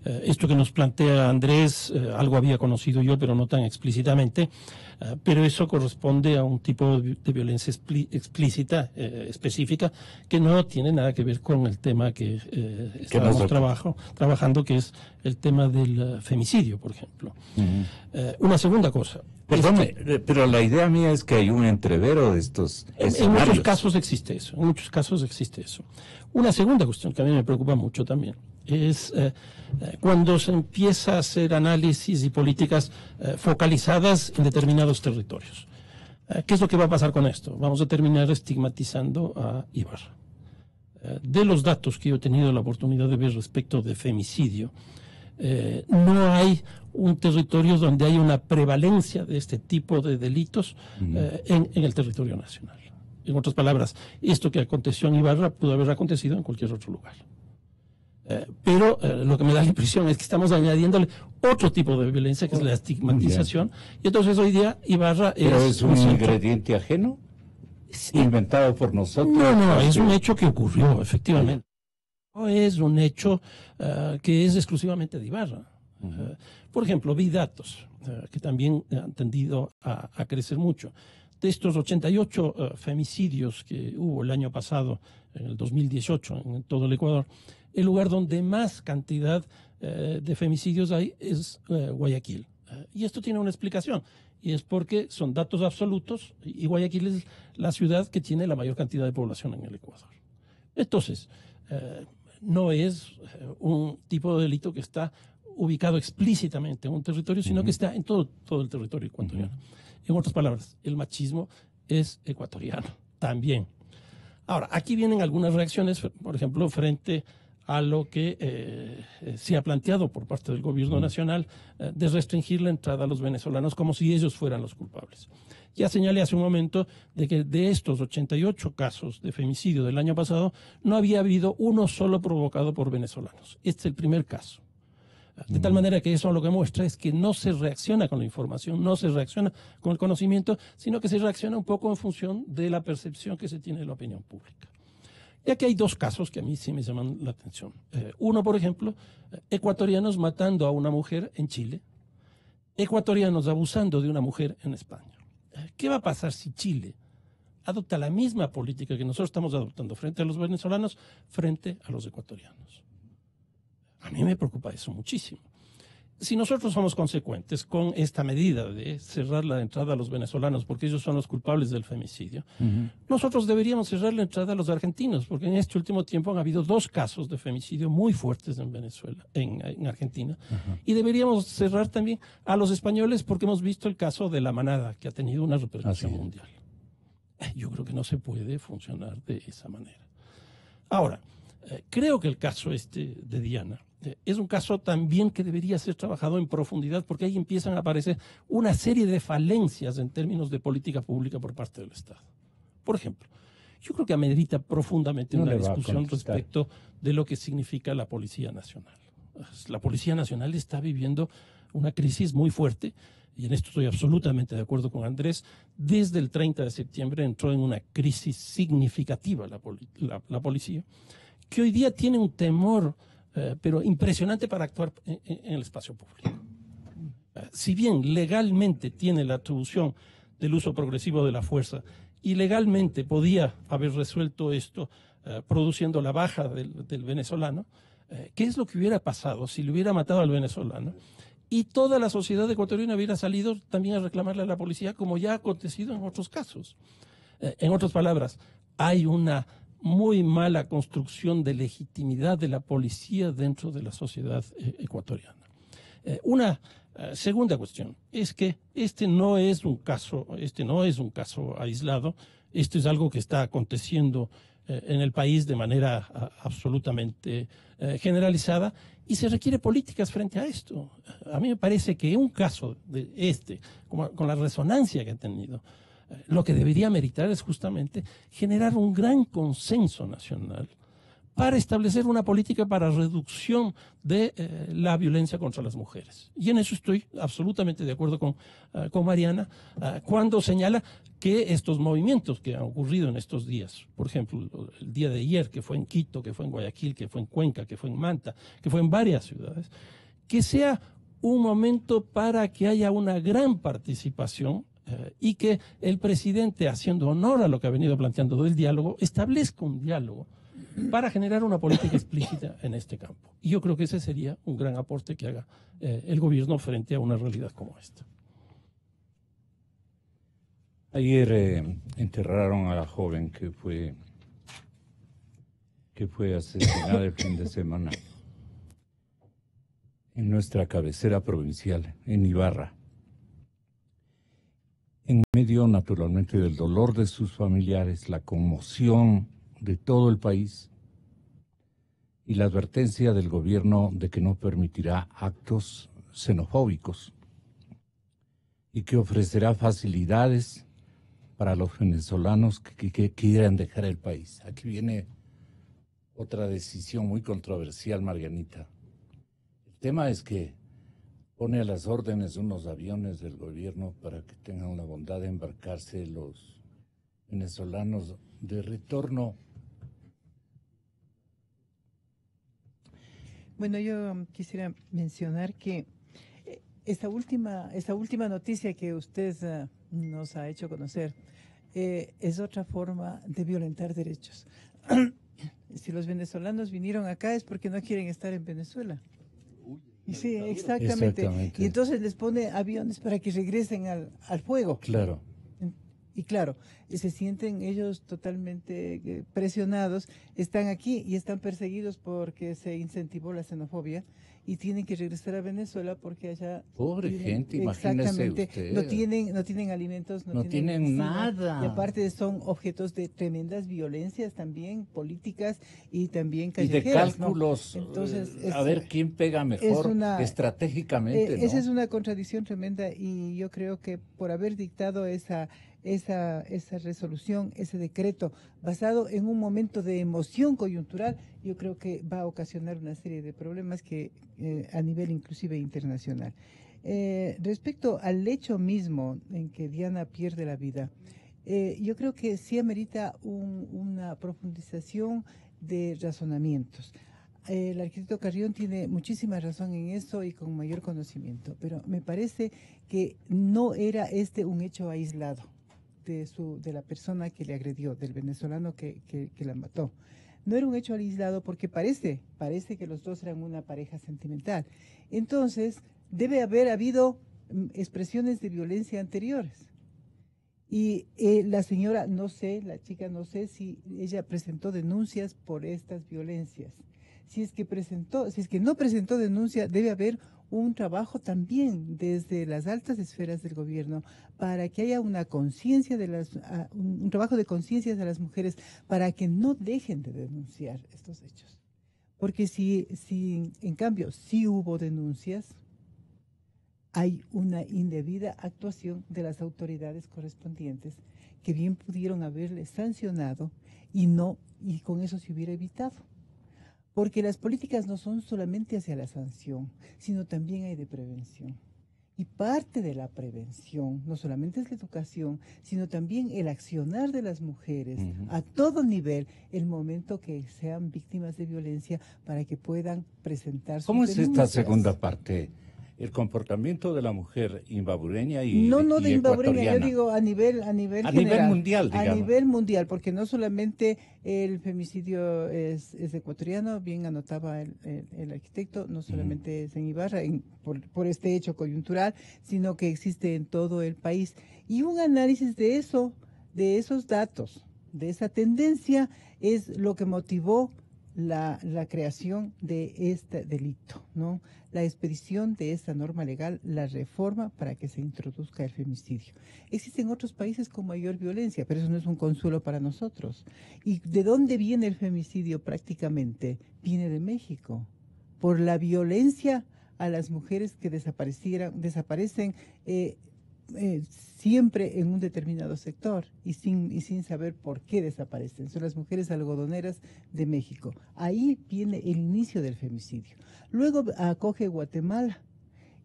B: Esto que nos plantea Andrés, algo había conocido yo, pero no tan explícitamente, pero eso corresponde a un tipo de violencia explícita, específica, que no tiene nada que ver con el tema que estamos trabajando, que es el tema del femicidio, por ejemplo. Una segunda cosa.
A: Perdone, pero la idea mía es que hay un entrevero de estos escenarios.
B: En muchos casos existe eso. Una segunda cuestión que a mí me preocupa mucho también es cuando se empieza a hacer análisis y políticas focalizadas en determinados territorios. ¿Qué es lo que va a pasar con esto? Vamos a terminar estigmatizando a Ibarra. De los datos que yo he tenido la oportunidad de ver respecto de femicidio, no hay un territorio donde hay una prevalencia de este tipo de delitos en el territorio nacional. En otras palabras, esto que aconteció en Ibarra pudo haber acontecido en cualquier otro lugar. Pero lo que me da la impresión es que estamos añadiéndole otro tipo de violencia, que es la estigmatización, y entonces hoy día Ibarra
A: es un ingrediente ajeno, inventado por nosotros.
B: No, es un hecho que ocurrió, efectivamente. No es un hecho que es exclusivamente de Ibarra. Por ejemplo, vi datos que también han tendido a crecer mucho. De estos 88 femicidios que hubo el año pasado, en el 2018, en todo el Ecuador, el lugar donde más cantidad de femicidios hay es Guayaquil. Y esto tiene una explicación, y es porque son datos absolutos, y Guayaquil es la ciudad que tiene la mayor cantidad de población en el Ecuador. Entonces, no es un tipo de delito que está ubicado explícitamente en un territorio, sino que está en todo el territorio ecuatoriano. En otras palabras, el machismo es ecuatoriano también. Ahora, aquí vienen algunas reacciones, por ejemplo, frente a lo que se ha planteado por parte del gobierno nacional de restringir la entrada a los venezolanos como si ellos fueran los culpables. Ya señalé hace un momento de que de estos 88 casos de femicidio del año pasado, no había habido uno solo provocado por venezolanos. Este es el primer caso. De tal manera que eso lo que muestra es que no se reacciona con la información, no se reacciona con el conocimiento, sino que se reacciona un poco en función de la percepción que se tiene de la opinión pública. Y aquí hay dos casos que a mí sí me llaman la atención. Uno, por ejemplo, ecuatorianos matando a una mujer en Chile, ecuatorianos abusando de una mujer en España. ¿Qué va a pasar si Chile adopta la misma política que nosotros estamos adoptando frente a los venezolanos, frente a los ecuatorianos? A mí me preocupa eso muchísimo. Si nosotros somos consecuentes con esta medida de cerrar la entrada a los venezolanos porque ellos son los culpables del femicidio, nosotros deberíamos cerrar la entrada a los argentinos, porque en este último tiempo han habido 2 casos de femicidio muy fuertes en Venezuela, en Argentina, y deberíamos cerrar también a los españoles porque hemos visto el caso de La Manada, que ha tenido una repercusión mundial. Yo creo que no se puede funcionar de esa manera. Ahora, creo que el caso de Diana es un caso también que debería ser trabajado en profundidad, porque ahí empiezan a aparecer una serie de falencias en términos de política pública por parte del Estado. Por ejemplo, yo creo que amerita profundamente una discusión respecto de lo que significa la Policía Nacional. La Policía Nacional está viviendo una crisis muy fuerte, y en esto estoy absolutamente de acuerdo con Andrés. Desde el 30 de septiembre entró en una crisis significativa la policía, que hoy día tiene un temor pero impresionante para actuar en el espacio público. Si bien legalmente tiene la atribución del uso progresivo de la fuerza y legalmente podía haber resuelto esto produciendo la baja del venezolano, ¿Qué es lo que hubiera pasado si le hubiera matado al venezolano? Y toda la sociedad ecuatoriana hubiera salido también a reclamarle a la policía, como ya ha acontecido en otros casos. En otras palabras, hay una muy mala construcción de legitimidad de la policía dentro de la sociedad ecuatoriana. Una segunda cuestión es que este no es un caso aislado. Esto es algo que está aconteciendo en el país de manera absolutamente generalizada, y se requiere políticas frente a esto. A mí me parece que un caso de con la resonancia que ha tenido, lo que debería meritar es justamente generar un gran consenso nacional para establecer una política para reducción de la violencia contra las mujeres. Y en eso estoy absolutamente de acuerdo con Mariana cuando señala que estos movimientos que han ocurrido en estos días, por ejemplo, el día de ayer, que fue en Quito, que fue en Guayaquil, que fue en Cuenca, que fue en Manta, que fue en varias ciudades, que sea un momento para que haya una gran participación y que el presidente, haciendo honor a lo que ha venido planteando del diálogo, establezca un diálogo para generar una política explícita en este campo. Y yo creo que ese sería un gran aporte que haga el gobierno frente a una realidad como esta.
A: Ayer enterraron a la joven que fue asesinada el fin de semana en nuestra cabecera provincial, en Ibarra. En medio, naturalmente, del dolor de sus familiares, la conmoción de todo el país y la advertencia del gobierno de que no permitirá actos xenofóbicos y que ofrecerá facilidades para los venezolanos que quieran dejar el país. Aquí viene otra decisión muy controversial, Marianita. El tema es que pone a las órdenes unos aviones del gobierno para que tengan la bondad de embarcarse los venezolanos de retorno.
C: Bueno, yo quisiera mencionar que esta última noticia que usted nos ha hecho conocer es otra forma de violentar derechos. Si los venezolanos vinieron acá es porque no quieren estar en Venezuela. Sí, exactamente. Y entonces les pone aviones para que regresen al fuego.
A: Claro.
C: Y claro, se sienten ellos totalmente presionados, están aquí y están perseguidos porque se incentivó la xenofobia y tienen que regresar a Venezuela porque allá...
A: Pobre gente, imagínese usted.
C: No tienen alimentos,
A: no tienen
C: medicina,
A: nada.
C: Y aparte son objetos de tremendas violencias también, políticas y también callejeras.
A: Y de cálculos, ¿no? Entonces, a ver quién pega mejor estratégicamente. ¿no?
C: Esa es una contradicción tremenda y yo creo que por haber dictado esa resolución, ese decreto, basado en un momento de emoción coyuntural, yo creo que va a ocasionar una serie de problemas que a nivel inclusive internacional. Respecto al hecho mismo en que Diana pierde la vida, yo creo que sí amerita una profundización de razonamientos. El arquitecto Carrión tiene muchísima razón en eso y con mayor conocimiento, pero me parece que no era un hecho aislado de la persona que le agredió, del venezolano que la mató. No era un hecho aislado porque parece que los dos eran una pareja sentimental. Entonces, debe haber habido expresiones de violencia anteriores. Y la chica no sé si ella presentó denuncias por estas violencias. Si es que no presentó denuncia, debe haber un trabajo también desde las altas esferas del gobierno para que haya una conciencia un trabajo de conciencia de las mujeres para que no dejen de denunciar estos hechos. Porque si en cambio sí hubo denuncias, hay una indebida actuación de las autoridades correspondientes que bien pudieron haberle sancionado y con eso se hubiera evitado. Porque las políticas no son solamente hacia la sanción, sino también hay de prevención. Y parte de la prevención no solamente es la educación, sino también el accionar de las mujeres a todo nivel, el momento que sean víctimas de violencia para que puedan presentar sus
A: ¿Cómo es
C: denuncias.
A: esta segunda parte? el comportamiento de la mujer imbabureña y
C: No de
A: y
C: imbabureña, yo
A: ecuatoriana.
C: digo a nivel
A: A nivel
C: general,
A: mundial,
C: a
A: digamos.
C: nivel mundial, porque no solamente el femicidio es ecuatoriano, bien anotaba el arquitecto, no solamente es en Ibarra por este hecho coyuntural, sino que existe en todo el país. Y un análisis de eso, de esos datos, de esa tendencia, es lo que motivó la creación de este delito, ¿no? La expedición de esta norma legal, la reforma para que se introduzca el femicidio. Existen otros países con mayor violencia, pero eso no es un consuelo para nosotros. ¿Y de dónde viene el femicidio prácticamente? Viene de México, por la violencia a las mujeres que desaparecen siempre en un determinado sector y sin saber por qué desaparecen. Son las mujeres algodoneras de México. Ahí viene el inicio del femicidio. Luego acoge Guatemala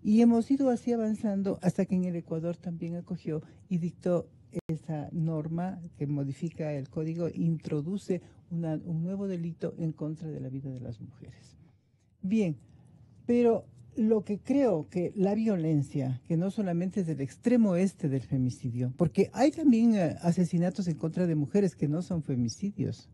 C: y hemos ido así avanzando hasta que en el Ecuador también acogió y dictó esa norma que modifica el código, introduce un nuevo delito en contra de la vida de las mujeres. Bien, pero lo que creo que la violencia, que no solamente es del extremo este del femicidio, porque hay también asesinatos en contra de mujeres que no son femicidios,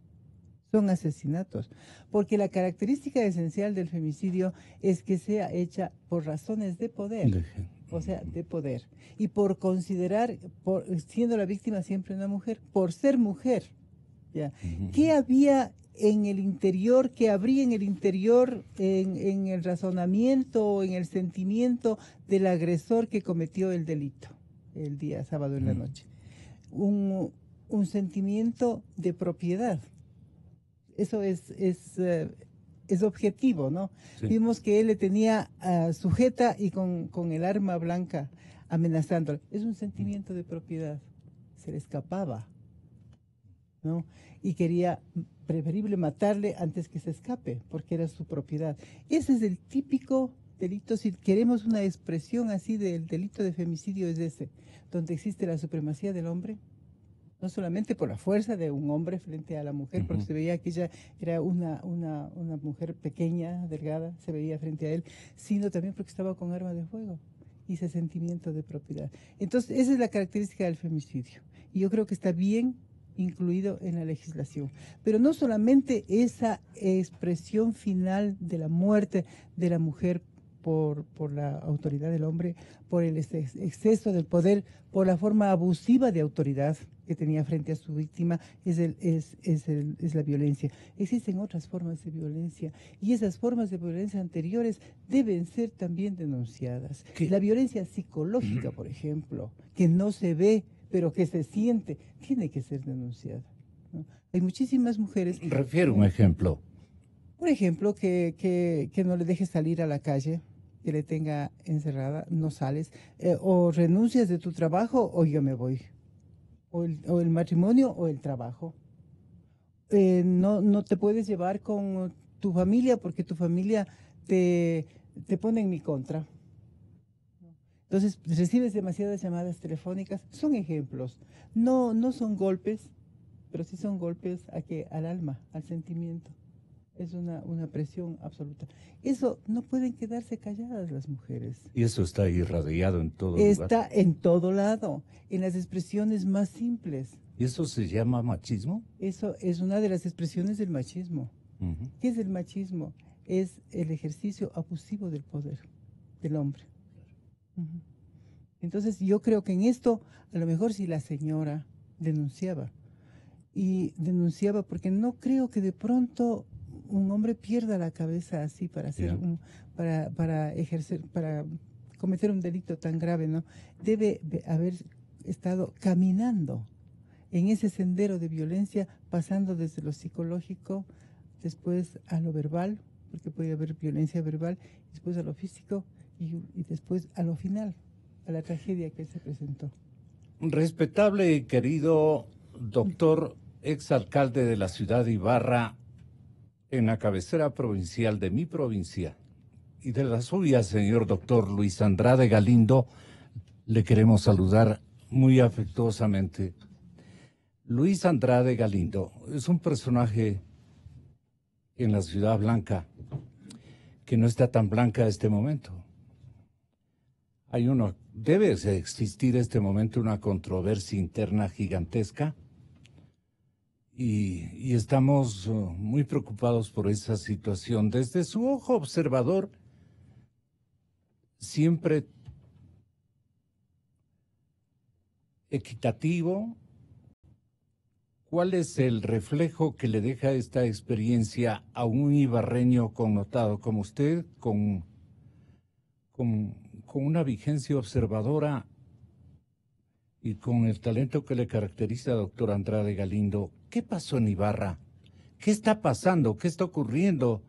C: son asesinatos, porque la característica esencial del femicidio es que sea hecha por razones de poder, o sea, de poder, y por considerar, siendo la víctima siempre una mujer, por ser mujer, ¿ya? ¿Qué había en el interior, que habría en el interior, en el razonamiento, en el sentimiento del agresor que cometió el delito el día sábado en la noche? Un sentimiento de propiedad. Eso es objetivo, ¿no? Sí. Vimos que él le tenía sujeta y con el arma blanca amenazándole. Es un sentimiento de propiedad. Se le escapaba, ¿no? Y quería preferible matarle antes que se escape, porque era su propiedad. Ese es el típico delito, si queremos una expresión así del delito de femicidio, es ese, donde existe la supremacía del hombre, no solamente por la fuerza de un hombre frente a la mujer, porque se veía que ella era una mujer pequeña, delgada, se veía frente a él, sino también porque estaba con arma de fuego y ese sentimiento de propiedad. Entonces, esa es la característica del femicidio. Y yo creo que está bien incluido en la legislación. Pero no solamente esa expresión final de la muerte de la mujer por la autoridad del hombre, por el exceso del poder, por la forma abusiva de autoridad que tenía frente a su víctima, es la violencia. Existen otras formas de violencia y esas formas de violencia anteriores deben ser también denunciadas. ¿Qué? La violencia psicológica, por ejemplo, que no se ve, pero que se siente, tiene que ser denunciada, ¿no? Hay muchísimas mujeres...
A: Refiero un ejemplo.
C: Por ejemplo, que no le dejes salir a la calle, que le tenga encerrada, no sales, o renuncias de tu trabajo o yo me voy, o el matrimonio o el trabajo. No te puedes llevar con tu familia porque tu familia te pone en mi contra. Entonces, recibes demasiadas llamadas telefónicas, son ejemplos, no son golpes, pero sí son golpes al alma, al sentimiento. Es una presión absoluta. Eso no pueden quedarse calladas las mujeres.
A: Y eso está irradiado en todo lugar.
C: Está en todo lado, en las expresiones más simples.
A: ¿Y eso se llama machismo?
C: Eso es una de las expresiones del machismo. ¿Qué es el machismo? Es el ejercicio abusivo del poder del hombre. Entonces yo creo que en esto, a lo mejor si la señora denunciaba, y denunciaba porque no creo que de pronto un hombre pierda la cabeza así para hacer para ejercer, para cometer un delito tan grave, ¿no? Debe haber estado caminando en ese sendero de violencia, pasando desde lo psicológico, después a lo verbal, porque puede haber violencia verbal, después a lo físico y después a lo final, a la tragedia que se presentó.
A: Respetable y querido doctor exalcalde de la ciudad de Ibarra, en la cabecera provincial de mi provincia y de la suya, señor doctor Luis Andrade Galindo, le queremos saludar muy afectuosamente. Luis Andrade Galindo es un personaje en la Ciudad Blanca que no está tan blanca a este momento. Debe existir este momento una controversia interna gigantesca y estamos muy preocupados por esa situación. Desde su ojo observador, siempre equitativo, ¿cuál es el reflejo que le deja esta experiencia a un ibarreño connotado como usted, con una vigencia observadora y con el talento que le caracteriza, doctor Andrade Galindo? ¿Qué pasó en Ibarra? ¿Qué está pasando? ¿Qué está ocurriendo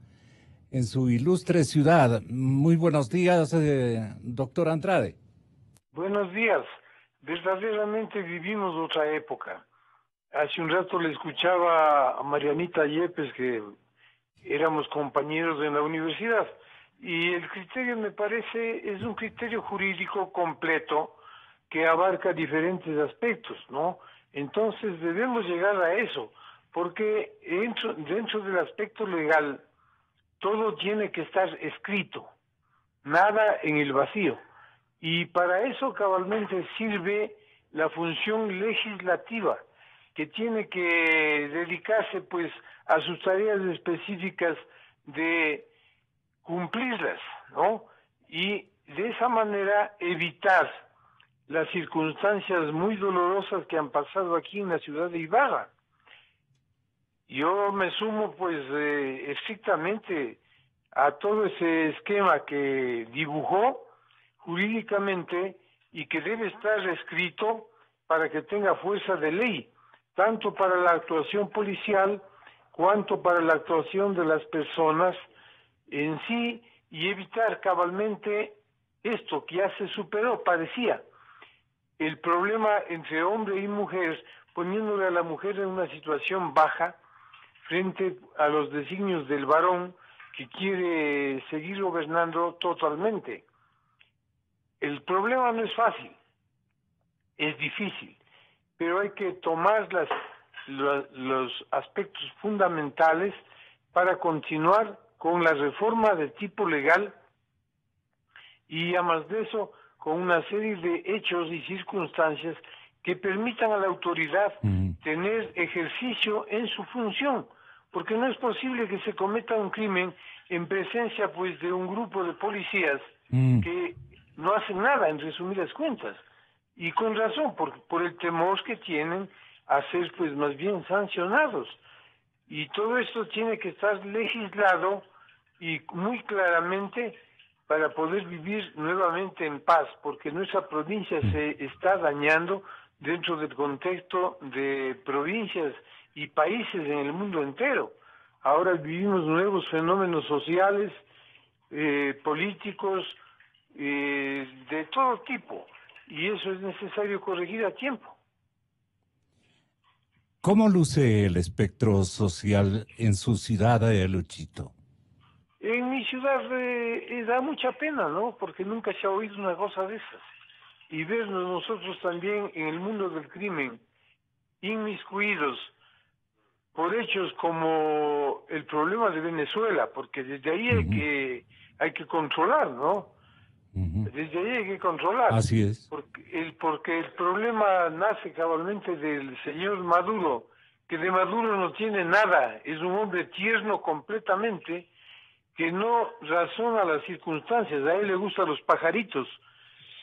A: en su ilustre ciudad? Muy buenos días, doctor Andrade.
H: Buenos días. Verdaderamente vivimos otra época. Hace un rato le escuchaba a Marianita Yepes que éramos compañeros en la universidad y el criterio me parece es un criterio jurídico completo que abarca diferentes aspectos, ¿no? Entonces debemos llegar a eso, porque dentro del aspecto legal todo tiene que estar escrito, nada en el vacío. Y para eso cabalmente sirve la función legislativa, que tiene que dedicarse pues a sus tareas específicas de cumplirlas, ¿no? Y de esa manera evitar las circunstancias muy dolorosas que han pasado aquí en la ciudad de Ibarra. Yo me sumo pues estrictamente a todo ese esquema que dibujó jurídicamente y que debe estar escrito para que tenga fuerza de ley, tanto para la actuación policial cuanto para la actuación de las personas en sí, y evitar cabalmente esto que ya se superó, parecía el problema entre hombre y mujer, poniéndole a la mujer en una situación baja frente a los designios del varón que quiere seguir gobernando totalmente. El problema no es fácil, es difícil, pero hay que tomar los aspectos fundamentales para continuar con la reforma de tipo legal y, además de eso, con una serie de hechos y circunstancias que permitan a la autoridad tener ejercicio en su función, porque no es posible que se cometa un crimen en presencia pues de un grupo de policías que no hacen nada, en resumidas cuentas, y con razón, por el temor que tienen a ser pues más bien sancionados. Y todo esto tiene que estar legislado y muy claramente para poder vivir nuevamente en paz, porque nuestra provincia se está dañando dentro del contexto de provincias y países en el mundo entero. Ahora vivimos nuevos fenómenos sociales, políticos, de todo tipo, y eso es necesario corregir a tiempo.
A: ¿Cómo luce el espectro social en su ciudad, Luchito?
H: En mi ciudad da mucha pena, ¿no? Porque nunca se ha oído una cosa de esas. Y vernos nosotros también en el mundo del crimen, inmiscuidos por hechos como el problema de Venezuela, porque desde ahí hay que controlar, ¿no? Desde ahí hay que controlar.
A: Así es.
H: Porque el problema nace cabalmente del señor Maduro, que de Maduro no tiene nada, es un hombre tierno completamente, que no razona las circunstancias. A él le gustan los pajaritos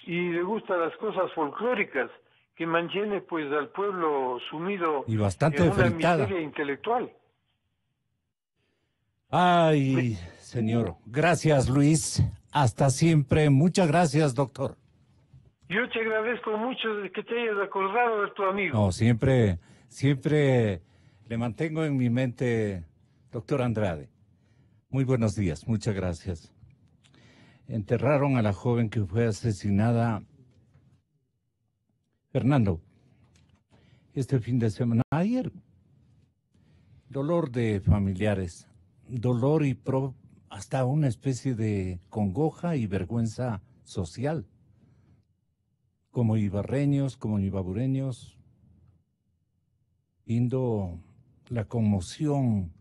H: y le gustan las cosas folclóricas, que mantiene pues al pueblo sumido
A: y bastante
H: en una
A: fritada.
H: miseria intelectual.
A: Ay, señor. Gracias, Luis. Hasta siempre. Muchas gracias, doctor.
H: Yo te agradezco mucho de que te hayas acordado de tu amigo.
A: No, siempre le mantengo en mi mente, doctor Andrade. Muy buenos días, muchas gracias. Enterraron a la joven que fue asesinada, Fernando, este fin de semana, ayer. Dolor de familiares, dolor y hasta una especie de congoja y vergüenza social. Como ibarreños, como ibabureños, viendo la conmoción,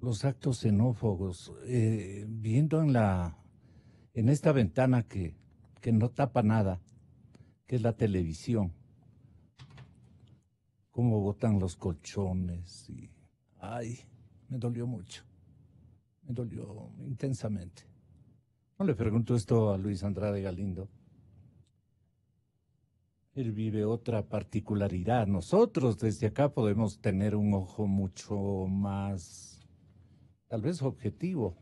A: los actos xenófobos, viendo en en esta ventana que no tapa nada, que es la televisión, cómo botan los colchones y, ay, me dolió mucho, me dolió intensamente. No le pregunto esto a Luis Andrade Galindo. Él vive otra particularidad. Nosotros desde acá podemos tener un ojo mucho más, tal vez objetivo,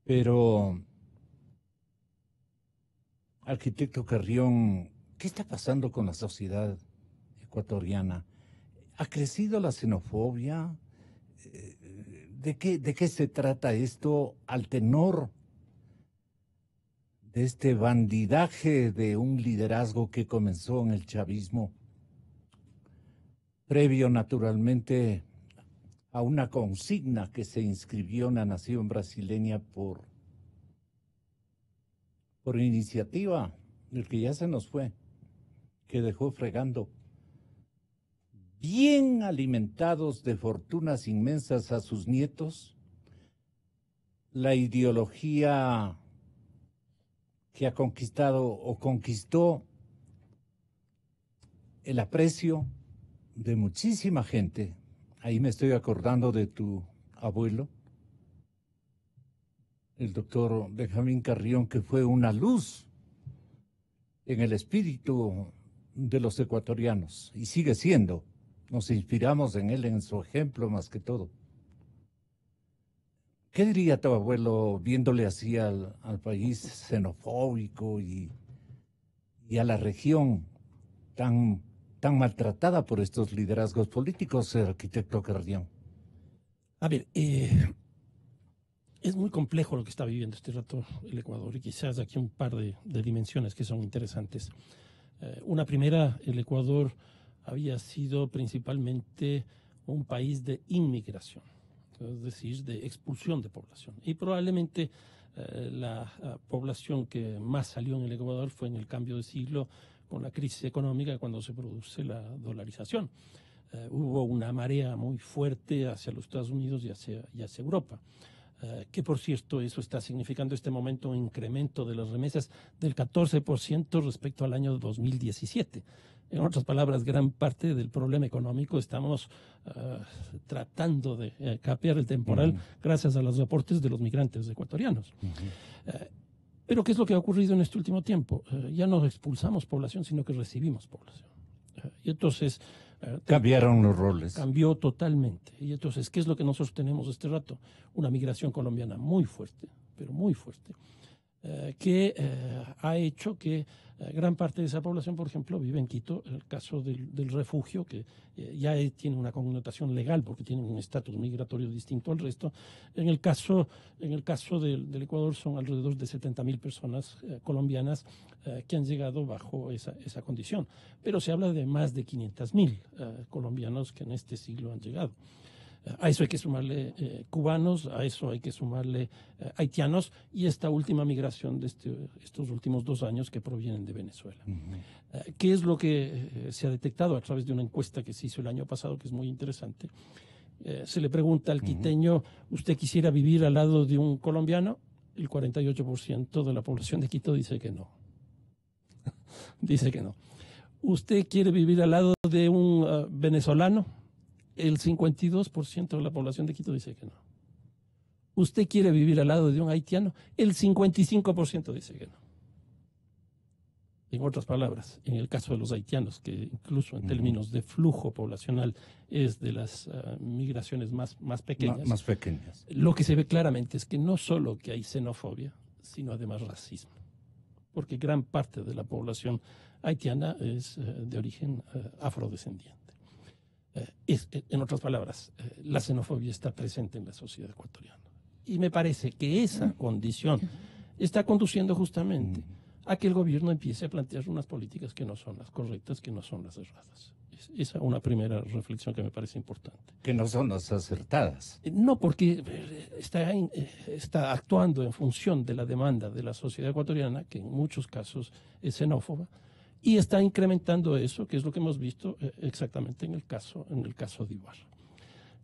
A: pero, arquitecto Carrión, ¿qué está pasando con la sociedad ecuatoriana? ¿Ha crecido la xenofobia? ¿De qué se trata esto al tenor de este bandidaje de un liderazgo que comenzó en el chavismo, previo naturalmente a una consigna que se inscribió en la nación brasileña por iniciativa del que ya se nos fue, que dejó fregando, bien alimentados de fortunas inmensas a sus nietos, la ideología que ha conquistado o conquistó el aprecio de muchísima gente. Ahí me estoy acordando de tu abuelo, el doctor Benjamín Carrión, que fue una luz en el espíritu de los ecuatorianos y sigue siendo. Nos inspiramos en él, en su ejemplo más que todo. ¿Qué diría tu abuelo viéndole así al país xenofóbico y a la región tan maltratada por estos liderazgos políticos, arquitecto Carrión?
B: A ver, es muy complejo lo que está viviendo este rato el Ecuador y quizás aquí un par de dimensiones que son interesantes. Una primera, el Ecuador había sido principalmente un país de inmigración, es decir, de expulsión de población. Y probablemente la población que más salió en el Ecuador fue en el cambio de siglo con la crisis económica cuando se produce la dolarización. Hubo una marea muy fuerte hacia los Estados Unidos y hacia Europa. Que por cierto, eso está significando este momento un incremento de las remesas del 14% respecto al año 2017. En otras palabras, gran parte del problema económico estamos tratando de capear el temporal gracias a los aportes de los migrantes ecuatorianos. Pero ¿qué es lo que ha ocurrido en este último tiempo? Ya no expulsamos población, sino que recibimos población. Y entonces...
A: cambiaron los roles.
B: Cambió totalmente. Y entonces, ¿qué es lo que nosotros tenemos este rato? Una migración colombiana muy fuerte, pero muy fuerte, que ha hecho que gran parte de esa población, por ejemplo, vive en Quito. El caso del refugio, que ya tiene una connotación legal porque tiene un estatus migratorio distinto al resto. En el caso del Ecuador son alrededor de 70.000 personas colombianas que han llegado bajo esa condición. Pero se habla de más de 500.000 colombianos que en este siglo han llegado. A eso hay que sumarle cubanos, a eso hay que sumarle haitianos y esta última migración de estos últimos 2 años que provienen de Venezuela. ¿Qué es lo que se ha detectado a través de una encuesta que se hizo el año pasado, que es muy interesante? Se le pregunta al quiteño, ¿usted quisiera vivir al lado de un colombiano? El 48% de la población de Quito dice que no. Dice que no. ¿Usted quiere vivir al lado de un venezolano? El 52% de la población de Quito dice que no. ¿Usted quiere vivir al lado de un haitiano? El 55% dice que no. En otras palabras, en el caso de los haitianos, que incluso en términos de flujo poblacional es de las migraciones más pequeñas,
A: más pequeñas,
B: lo que se ve claramente es que no solo que hay xenofobia, sino además racismo. Porque gran parte de la población haitiana es de origen afrodescendiente. En otras palabras, la xenofobia está presente en la sociedad ecuatoriana. Y me parece que esa condición está conduciendo justamente a que el gobierno empiece a plantear unas políticas que no son las correctas, que no son las erradas. Esa es una primera reflexión que me parece importante.
A: Que no son las acertadas.
B: No, porque está actuando en función de la demanda de la sociedad ecuatoriana, que en muchos casos es xenófoba, y está incrementando eso, que es lo que hemos visto exactamente en el caso de Ibarra.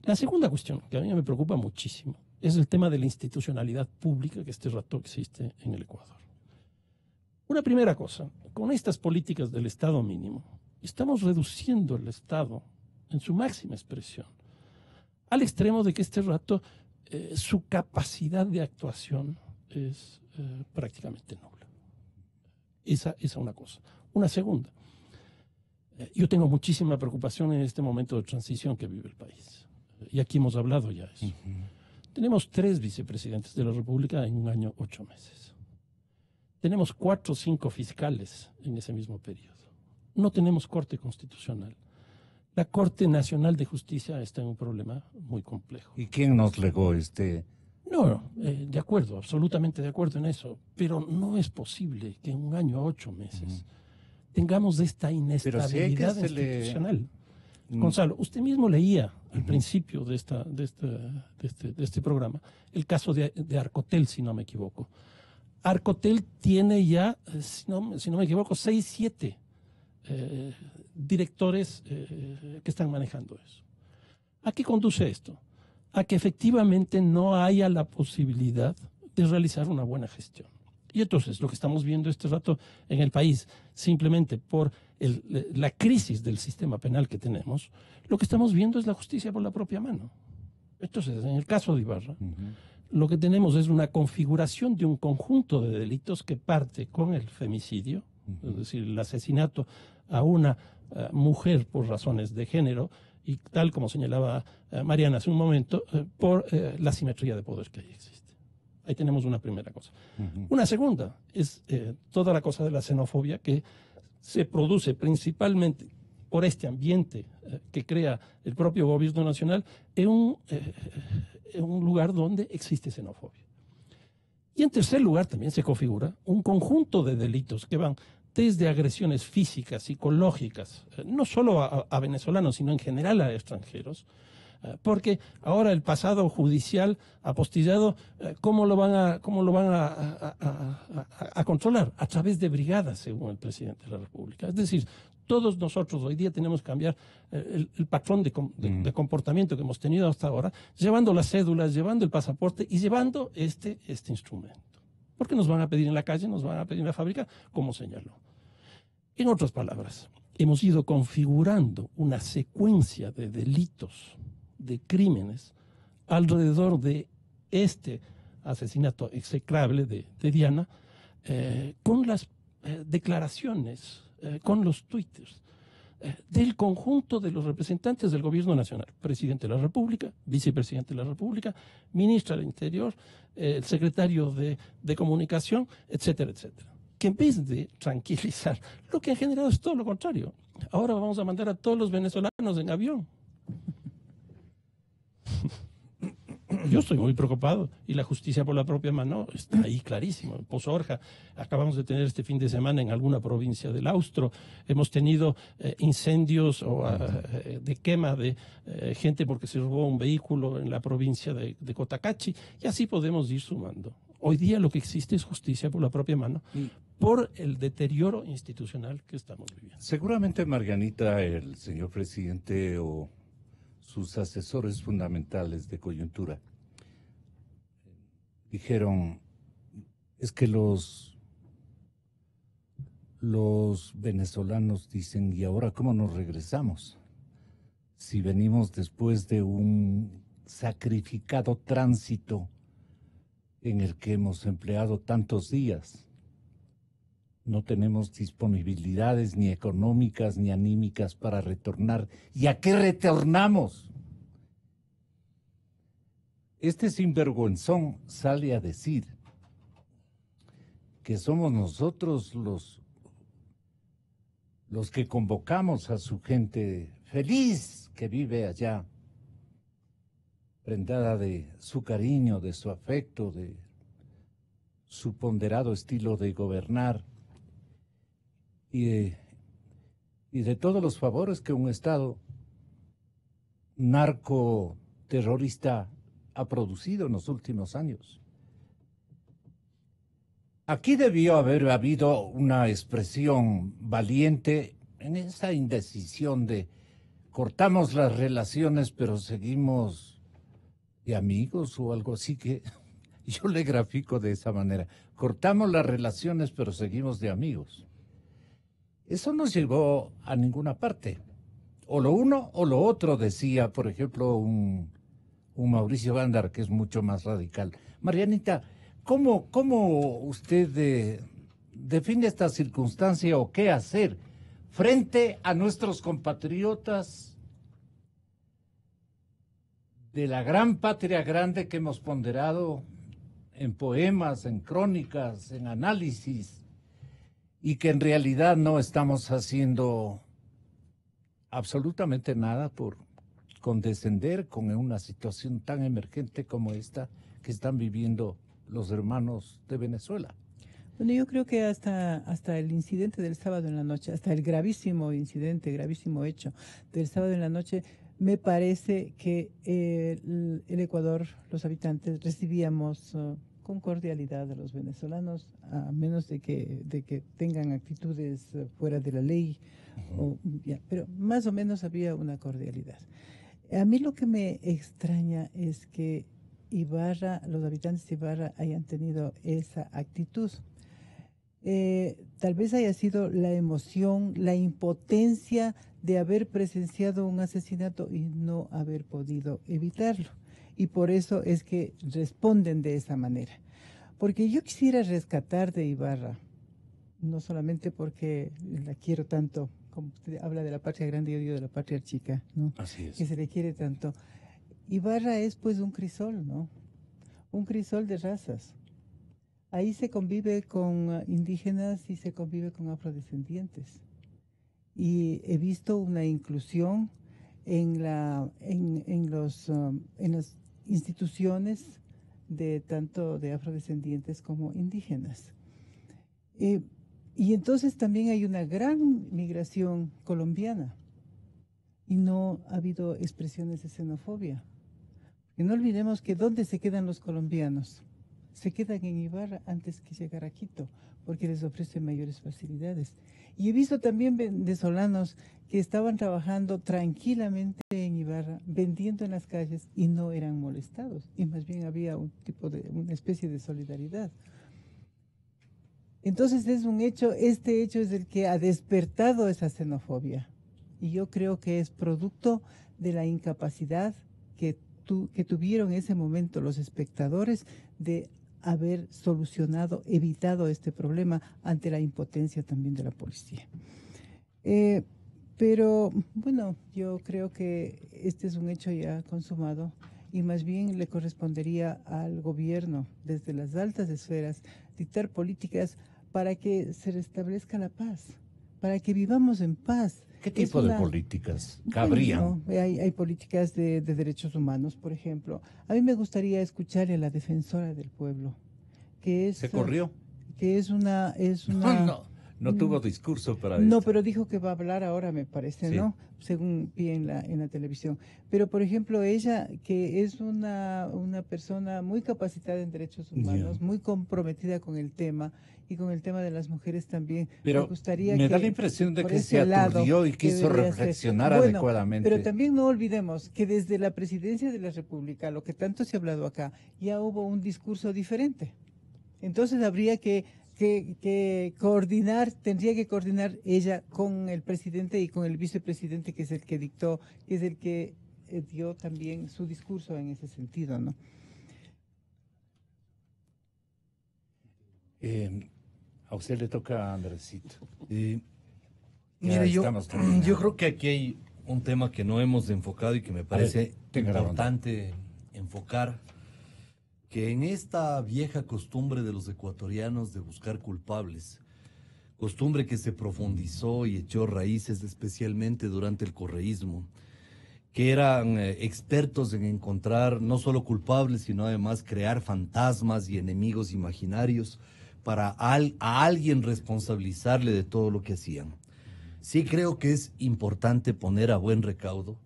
B: La segunda cuestión, que a mí me preocupa muchísimo, es el tema de la institucionalidad pública que este rato existe en el Ecuador. Una primera cosa, con estas políticas del Estado mínimo, estamos reduciendo el Estado en su máxima expresión, al extremo de que este rato su capacidad de actuación es prácticamente nula. Esa es una cosa. Una segunda, yo tengo muchísima preocupación en este momento de transición que vive el país. Y aquí hemos hablado ya de eso. Tenemos 3 vicepresidentes de la República en un año 8 meses. Tenemos 4 o 5 fiscales en ese mismo periodo. No tenemos Corte Constitucional. La Corte Nacional de Justicia está en un problema muy complejo.
A: ¿Y quién nos legó este?
B: No, de acuerdo, absolutamente de acuerdo en eso, pero no es posible que en un año 8 meses tengamos esta inestabilidad institucional. Gonzalo, usted mismo leía al principio de este programa el caso de Arcotel, si no me equivoco. Arcotel tiene ya, si no me equivoco, 6, 7 directores que están manejando eso. ¿A qué conduce esto? A que efectivamente no haya la posibilidad de realizar una buena gestión. Y entonces lo que estamos viendo este rato en el país, simplemente por la crisis del sistema penal que tenemos, lo que estamos viendo es la justicia por la propia mano. Entonces, en el caso de Ibarra, lo que tenemos es una configuración de un conjunto de delitos que parte con el femicidio, es decir, el asesinato a una mujer por razones de género, y tal como señalaba Mariana hace un momento, por la simetría de poder que ahí existe. Ahí tenemos una primera cosa. Una segunda es toda la cosa de la xenofobia que se produce principalmente por este ambiente que crea el propio gobierno nacional en un lugar donde existe xenofobia. Y en tercer lugar también se configura un conjunto de delitos que van desde agresiones físicas, psicológicas, no solo a venezolanos, sino en general a extranjeros, porque ahora el pasado judicial apostillado, ¿cómo lo van a controlar? A través de brigadas, según el presidente de la República. Es decir, todos nosotros hoy día tenemos que cambiar el patrón de comportamiento que hemos tenido hasta ahora, llevando las cédulas, llevando el pasaporte y llevando este instrumento. Porque nos van a pedir en la calle, nos van a pedir en la fábrica, como señaló. En otras palabras, hemos ido configurando una secuencia de delitos, de crímenes, alrededor de este asesinato execrable de Diana, con las declaraciones, con los twitters del conjunto de los representantes del gobierno nacional, presidente de la República, vicepresidente de la República, ministra del Interior, el secretario de Comunicación, etcétera, etcétera. Que en vez de tranquilizar, lo que ha generado es todo lo contrario. Ahora vamos a mandar a todos los venezolanos en avión. Yo estoy muy preocupado y la justicia por la propia mano está ahí clarísimo. En Pozo Orja acabamos de tener este fin de semana en alguna provincia del Austro, hemos tenido incendios de quema de gente porque se robó un vehículo en la provincia de Cotacachi, y así podemos ir sumando. Hoy día lo que existe es justicia por la propia mano por el deterioro institucional que estamos viviendo.
A: Seguramente, Margarita, el señor presidente o sus asesores fundamentales de coyuntura dijeron, es que los venezolanos dicen, ¿y ahora cómo nos regresamos? Si venimos después de un sacrificado tránsito en el que hemos empleado tantos días, no tenemos disponibilidades ni económicas ni anímicas para retornar. ¿Y a qué retornamos? Este sinvergüenzón sale a decir que somos nosotros los que convocamos a su gente feliz que vive allá, prendada de su cariño, de su afecto, de su ponderado estilo de gobernar y de todos los favores que un Estado narcoterrorista ha producido en los últimos años. Aquí debió haber habido una expresión valiente en esa indecisión de cortamos las relaciones pero seguimos de amigos o algo así, que yo le grafico de esa manera. Cortamos las relaciones, pero seguimos de amigos. Eso no llegó a ninguna parte. O lo uno o lo otro, decía, por ejemplo, un Mauricio Gándara, que es mucho más radical. Marianita, ¿cómo usted define esta circunstancia o qué hacer frente a nuestros compatriotas de la gran patria grande que hemos ponderado en poemas, en crónicas, en análisis, y que en realidad no estamos haciendo absolutamente nada por condescender con una situación tan emergente como esta que están viviendo los hermanos de Venezuela?
C: Bueno, yo creo que hasta el incidente del sábado en la noche, hasta el gravísimo incidente, gravísimo hecho del sábado en la noche, me parece que el Ecuador, los habitantes, recibíamos con cordialidad a los venezolanos, a menos de que tengan actitudes fuera de la ley, pero más o menos había una cordialidad. A mí lo que me extraña es que los habitantes de Ibarra hayan tenido esa actitud. Tal vez haya sido la emoción, la impotencia de haber presenciado un asesinato y no haber podido evitarlo. Y por eso es que responden de esa manera. Porque yo quisiera rescatar de Ibarra, no solamente porque la quiero tanto, como usted habla de la patria grande, yo digo de la patria chica, ¿no?
A: Así es.
C: Que se le quiere tanto. Ibarra es pues un crisol, ¿no? Un crisol de razas. Ahí se convive con indígenas y se convive con afrodescendientes. Y he visto una inclusión en las instituciones de tanto de afrodescendientes como indígenas. Y entonces también hay una gran migración colombiana y no ha habido expresiones de xenofobia. Y no olvidemos que ¿dónde se quedan los colombianos? Se quedan en Ibarra antes que llegar a Quito, porque les ofrece mayores facilidades. Y he visto también venezolanos que estaban trabajando tranquilamente en Ibarra, vendiendo en las calles y no eran molestados. Y más bien había una especie de solidaridad. Entonces es un hecho, este hecho es el que ha despertado esa xenofobia. Y yo creo que es producto de la incapacidad que tuvieron en ese momento los espectadores de haber solucionado, evitado este problema ante la impotencia también de la policía. Pero bueno, yo creo que este es un hecho ya consumado y más bien le correspondería al gobierno, desde las altas esferas, dictar políticas para que se restablezca la paz, para que vivamos en paz.
A: ¿Qué tipo de políticas cabrían?
C: Bueno, hay políticas de derechos humanos, por ejemplo. A mí me gustaría escucharle a la defensora del pueblo, que es...
A: ¿Se corrió?
C: Que es una...
A: No tuvo discurso para
C: No,
A: esto.
C: pero dijo que va a hablar ahora, me parece,
A: Sí.
C: ¿no? Según vi en la televisión. Pero, por ejemplo, ella, que es una persona muy capacitada en derechos humanos, muy comprometida con el tema, y con el tema de las mujeres también.
A: Pero
C: me gustaría
A: me da
C: que,
A: la impresión de
C: por
A: que
C: ese
A: se
C: lado,
A: aturdió y
C: que
A: quiso
C: debería ser.
A: reflexionar
C: Bueno,
A: adecuadamente.
C: pero también no olvidemos que desde la presidencia de la República, lo que tanto se ha hablado acá, ya hubo un discurso diferente. Entonces habría que coordinar, tendría que coordinar ella con el presidente y con el vicepresidente, que es el que dictó, que es el que dio también su discurso en ese sentido, ¿no?
A: A usted le toca, Andresito.
G: Mire, yo
A: terminando.
G: creo que aquí hay un tema que no hemos enfocado y que me parece
A: tenga la
G: importante enfocar, que en esta vieja costumbre de los ecuatorianos de buscar culpables, costumbre que se profundizó y echó raíces especialmente durante el correísmo, que eran expertos en encontrar no solo culpables, sino además crear fantasmas y enemigos imaginarios para a alguien responsabilizarle de todo lo que hacían. Sí creo que es importante poner a buen recaudo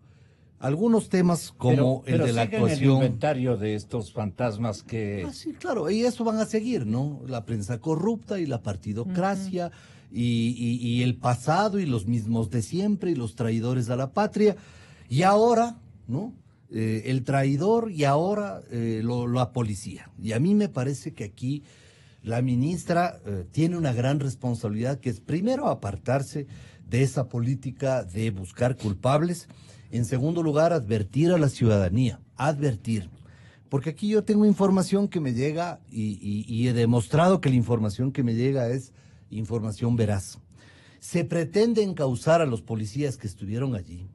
G: algunos temas como
A: pero
G: el de la
A: siguen
G: actuación.
A: el inventario de estos fantasmas que...
G: Sí, claro, y eso van a seguir, ¿no? La prensa corrupta y la partidocracia y el pasado y los mismos de siempre y los traidores a la patria. Y ahora, ¿no? el traidor y ahora la policía. Y a mí me parece que aquí la ministra tiene una gran responsabilidad, que es primero apartarse de esa política de buscar culpables. En segundo lugar, advertir a la ciudadanía, advertir. Porque aquí yo tengo información que me llega y he demostrado que la información que me llega es información veraz. Se pretende encausar a los policías que estuvieron allí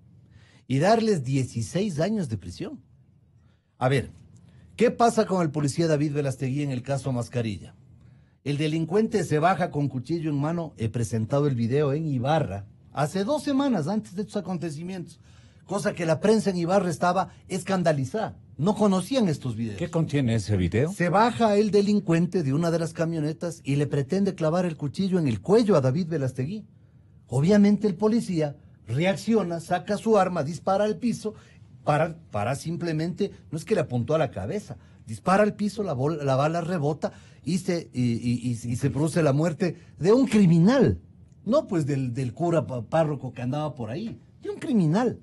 G: y darles 16 años de prisión. A ver, ¿qué pasa con el policía David Velastegui en el caso Mascarilla? El delincuente se baja con cuchillo en mano. He presentado el video en Ibarra hace 2 semanas antes de estos acontecimientos, cosa que la prensa en Ibarra estaba escandalizada. No conocían estos videos.
A: ¿Qué contiene ese video?
G: Se baja el delincuente de una de las camionetas y le pretende clavar el cuchillo en el cuello a David Velastegui. Obviamente el policía reacciona, saca su arma, dispara al piso, para simplemente, no es que le apuntó a la cabeza, dispara al piso, la bala rebota y se produce la muerte de un criminal. No pues del cura párroco que andaba por ahí, de un criminal,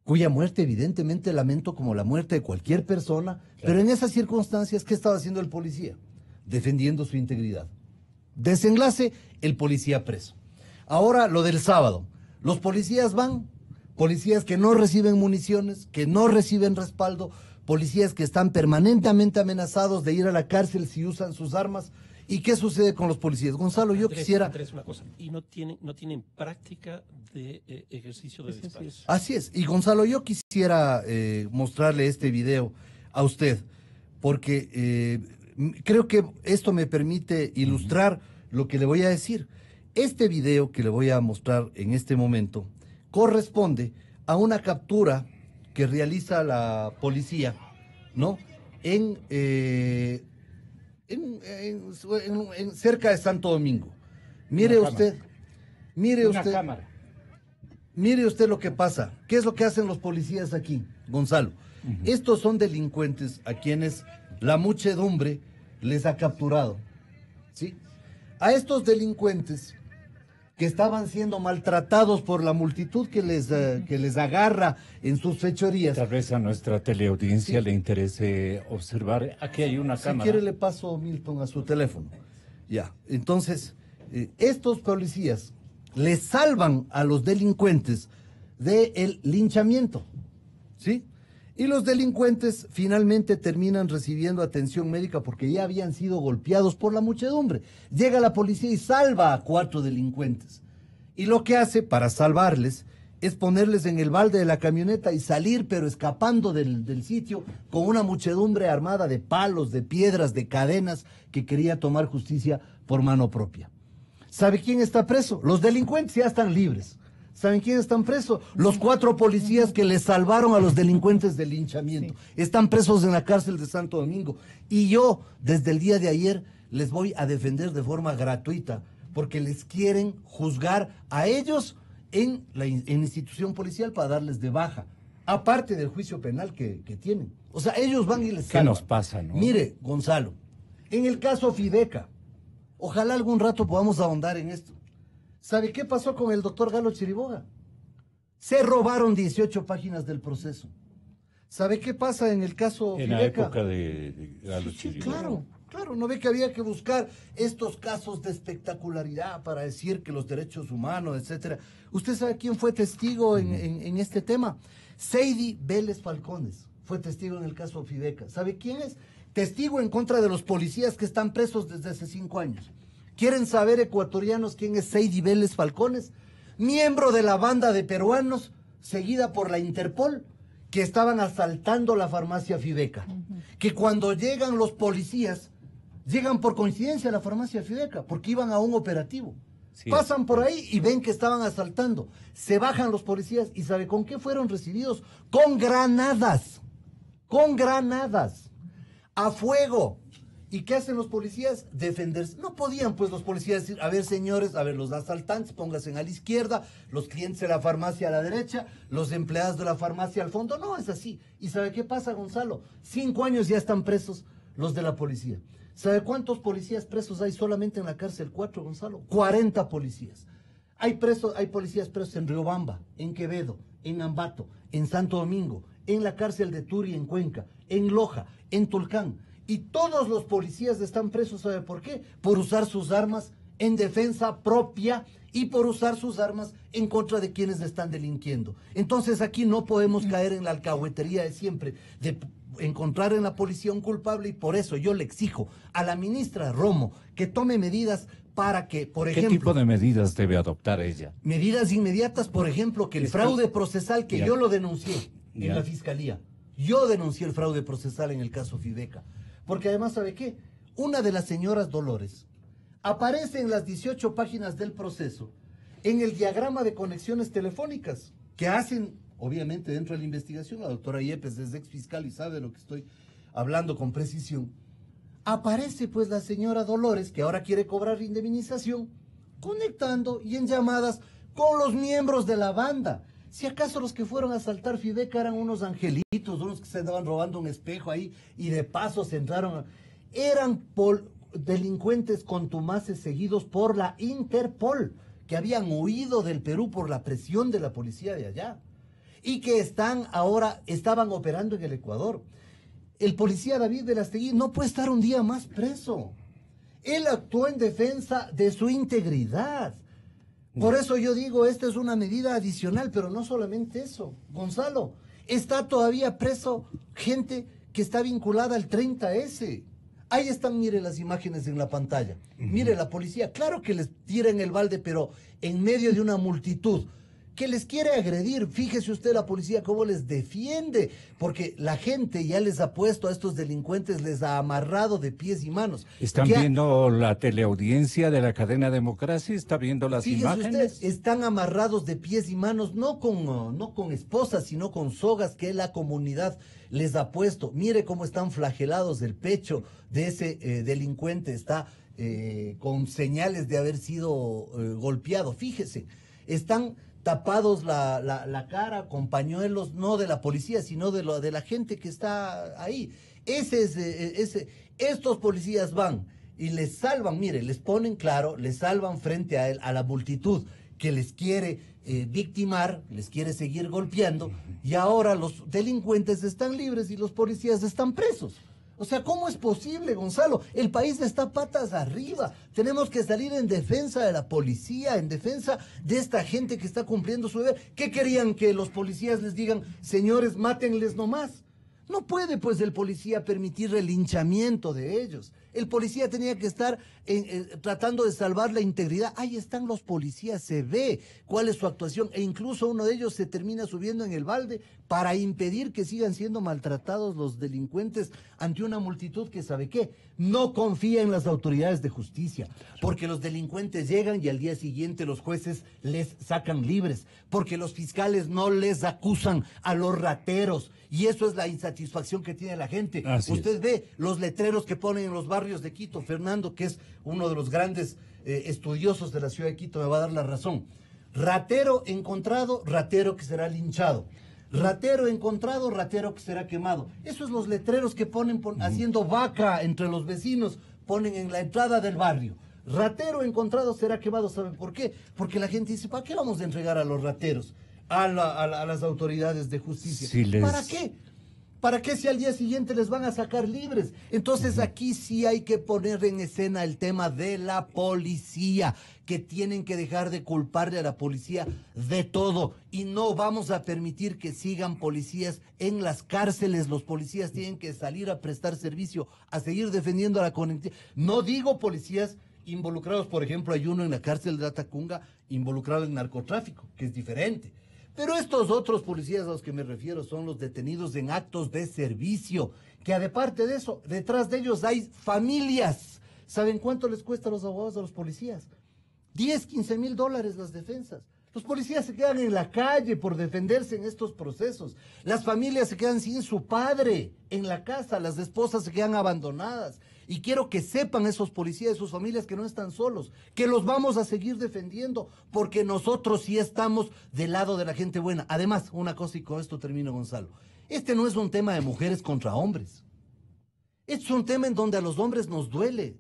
G: cuya muerte evidentemente lamento como la muerte de cualquier persona, claro. Pero en esas circunstancias, ¿qué estaba haciendo el policía? Defendiendo su integridad. Desenlace, el policía preso. Ahora lo del sábado, los policías van, policías que no reciben municiones, que no reciben respaldo, policías que están permanentemente amenazados de ir a la cárcel si usan sus armas. ¿Y qué sucede con los policías? Gonzalo, yo quisiera...
B: Andrés, una cosa, y no tienen práctica de ejercicio de disparos.
G: Así es, y Gonzalo, yo quisiera mostrarle este video a usted, porque creo que esto me permite ilustrar lo que le voy a decir. Este video que le voy a mostrar en este momento corresponde a una captura que realiza la policía, ¿no? Cerca de Santo Domingo. Mire usted lo que pasa. ¿Qué es lo que hacen los policías aquí, Gonzalo? Estos son delincuentes a quienes la muchedumbre les ha capturado, ¿sí? A estos delincuentes que estaban siendo maltratados por la multitud que les agarra en sus fechorías.
A: Tal vez a nuestra teleaudiencia le interese observar. Aquí hay una cámara.
G: Si quiere le paso, Milton, a su teléfono. Ya, entonces, estos policías les salvan a los delincuentes del linchamiento, ¿sí? Y los delincuentes finalmente terminan recibiendo atención médica porque ya habían sido golpeados por la muchedumbre. Llega la policía y salva a 4 delincuentes. Y lo que hace para salvarles es ponerles en el balde de la camioneta y salir, pero escapando del sitio con una muchedumbre armada de palos, de piedras, de cadenas, que quería tomar justicia por mano propia. ¿Sabe quién está preso? Los delincuentes ya están libres. ¿Saben quién están presos? Los 4 policías que les salvaron a los delincuentes del linchamiento. Sí. Están presos en la cárcel de Santo Domingo. Y yo, desde el día de ayer, les voy a defender de forma gratuita, porque les quieren juzgar a ellos en institución policial para darles de baja, aparte del juicio penal que tienen. O sea, ellos van y les salvan.
A: ¿Qué nos pasa, no?
G: Mire, Gonzalo, en el caso Fideca, ojalá algún rato podamos ahondar en esto. ¿Sabe qué pasó con el doctor Galo Chiriboga? Se robaron 18 páginas del proceso. ¿Sabe qué pasa en el caso
A: en
G: Fideca?
A: La época de Galo Chiriboga.
G: Claro, ¿no ve que había que buscar estos casos de espectacularidad para decir que los derechos humanos, etcétera? ¿Usted sabe quién fue testigo en este tema? Seidy Vélez Falcones fue testigo en el caso Fideca. ¿Sabe quién es? Testigo en contra de los policías que están presos desde hace 5 años. ¿Quieren saber, ecuatorianos, quién es Seidy Vélez Falcones? Miembro de la banda de peruanos, seguida por la Interpol, que estaban asaltando la farmacia Fideca. Que cuando llegan los policías, llegan por coincidencia a la farmacia Fideca, porque iban a un operativo. Sí, pasan por ahí y ven que estaban asaltando. Se bajan los policías y ¿sabe con qué fueron recibidos? Con granadas. Con granadas. A fuego. ¿Y qué hacen los policías? Defenderse. No podían pues los policías decir, a ver señores, a ver los asaltantes, pónganse a la izquierda, los clientes de la farmacia a la derecha, los empleados de la farmacia al fondo. No, es así. ¿Y sabe qué pasa, Gonzalo? 5 años ya están presos los de la policía. ¿Sabe cuántos policías presos hay solamente en la cárcel 4, Gonzalo? 40 policías. Hay policías presos en Riobamba, en Quevedo, en Ambato, en Santo Domingo,
I: en la cárcel de Turi en Cuenca, en Loja, en Tulcán. Y todos los policías están presos, ¿sabe por qué? Por usar sus armas en defensa propia y por usar sus armas en contra de quienes están delinquiendo. Entonces aquí no podemos caer en la alcahuetería de siempre, de encontrar en la policía un culpable, y por eso yo le exijo a la ministra Romo que tome medidas para que, por ejemplo...
A: ¿Qué tipo de medidas debe adoptar ella?
I: Medidas inmediatas, por ejemplo, que el fraude procesal, que yo lo denuncié en la fiscalía. Yo denuncié el fraude procesal en el caso Fideca. Porque además, ¿sabe qué? Una de las señoras Dolores aparece en las 18 páginas del proceso en el diagrama de conexiones telefónicas que hacen, obviamente, dentro de la investigación. La doctora Yepes es ex fiscal y sabe de lo que estoy hablando con precisión. Aparece pues la señora Dolores, que ahora quiere cobrar indemnización, conectando y en llamadas con los miembros de la banda. Si acaso los que fueron a asaltar Fideca eran unos angelitos, unos que se andaban robando un espejo ahí y de paso se entraron. Eran delincuentes contumaces seguidos por la Interpol, que habían huido del Perú por la presión de la policía de allá y que estaban operando en el Ecuador. El policía David Verastegui no puede estar un día más preso. Él actuó en defensa de su integridad. Por eso yo digo, esta es una medida adicional, pero no solamente eso. Gonzalo, está todavía preso gente que está vinculada al 30S. Ahí están, mire las imágenes en la pantalla. Mire la policía, claro que les tira en el balde, pero en medio de una multitud que les quiere agredir. Fíjese usted la policía cómo les defiende, porque la gente ya les ha puesto a estos delincuentes, les ha amarrado de pies y manos.
A: ¿Están viendo la teleaudiencia de la cadena Democracia? ¿Está viendo las imágenes?
I: Usted, están amarrados de pies y manos, no con esposas, sino con sogas que la comunidad les ha puesto. Mire cómo están flagelados del pecho de ese delincuente, está con señales de haber sido golpeado. Fíjese, están tapados la cara con pañuelos, no de la policía, sino de la gente que está ahí. Estos policías van y les salvan, mire, les ponen claro, les salvan frente a la multitud que les quiere victimar, les quiere seguir golpeando, y ahora los delincuentes están libres y los policías están presos. O sea, ¿cómo es posible, Gonzalo? El país está patas arriba. Tenemos que salir en defensa de la policía, en defensa de esta gente que está cumpliendo su deber. ¿Qué querían que los policías les digan, señores, mátenles nomás? No puede, pues, el policía permitir el linchamiento de ellos. El policía tenía que estar tratando de salvar la integridad. Ahí están los policías, se ve cuál es su actuación, e incluso uno de ellos se termina subiendo en el balde para impedir que sigan siendo maltratados los delincuentes ante una multitud que, ¿sabe qué? No confía en las autoridades de justicia, porque los delincuentes llegan y al día siguiente los jueces les sacan libres, porque los fiscales no les acusan a los rateros, y eso es la insatisfacción que tiene la gente. Usted ve los letreros que ponen en los barrios de Quito. Fernando, que es uno de los grandes estudiosos de la ciudad de Quito, me va a dar la razón. Ratero encontrado, ratero que será linchado. Ratero encontrado, ratero que será quemado. Esos los letreros que ponen haciendo vaca entre los vecinos, ponen en la entrada del barrio. Ratero encontrado será quemado. ¿Saben por qué? Porque la gente dice, ¿para qué vamos a entregar a los rateros a las autoridades de justicia? ¿Para qué? ¿Para qué si al día siguiente les van a sacar libres? Entonces aquí sí hay que poner en escena el tema de la policía, que tienen que dejar de culparle a la policía de todo, y no vamos a permitir que sigan policías en las cárceles. Los policías tienen que salir a prestar servicio, a seguir defendiendo a la comunidad. No digo policías involucrados, por ejemplo, hay uno en la cárcel de Latacunga involucrado en narcotráfico, que es diferente. Pero estos otros policías a los que me refiero son los detenidos en actos de servicio, que aparte de eso, detrás de ellos hay familias. ¿Saben cuánto les cuesta a los abogados a los policías? 10, 15 mil dólares las defensas. Los policías se quedan en la calle por defenderse en estos procesos. Las familias se quedan sin su padre en la casa, las esposas se quedan abandonadas. Y quiero que sepan esos policías y sus familias que no están solos, que los vamos a seguir defendiendo, porque nosotros sí estamos del lado de la gente buena. Además, una cosa, y con esto termino, Gonzalo, este no es un tema de mujeres contra hombres. Este es un tema en donde a los hombres nos duele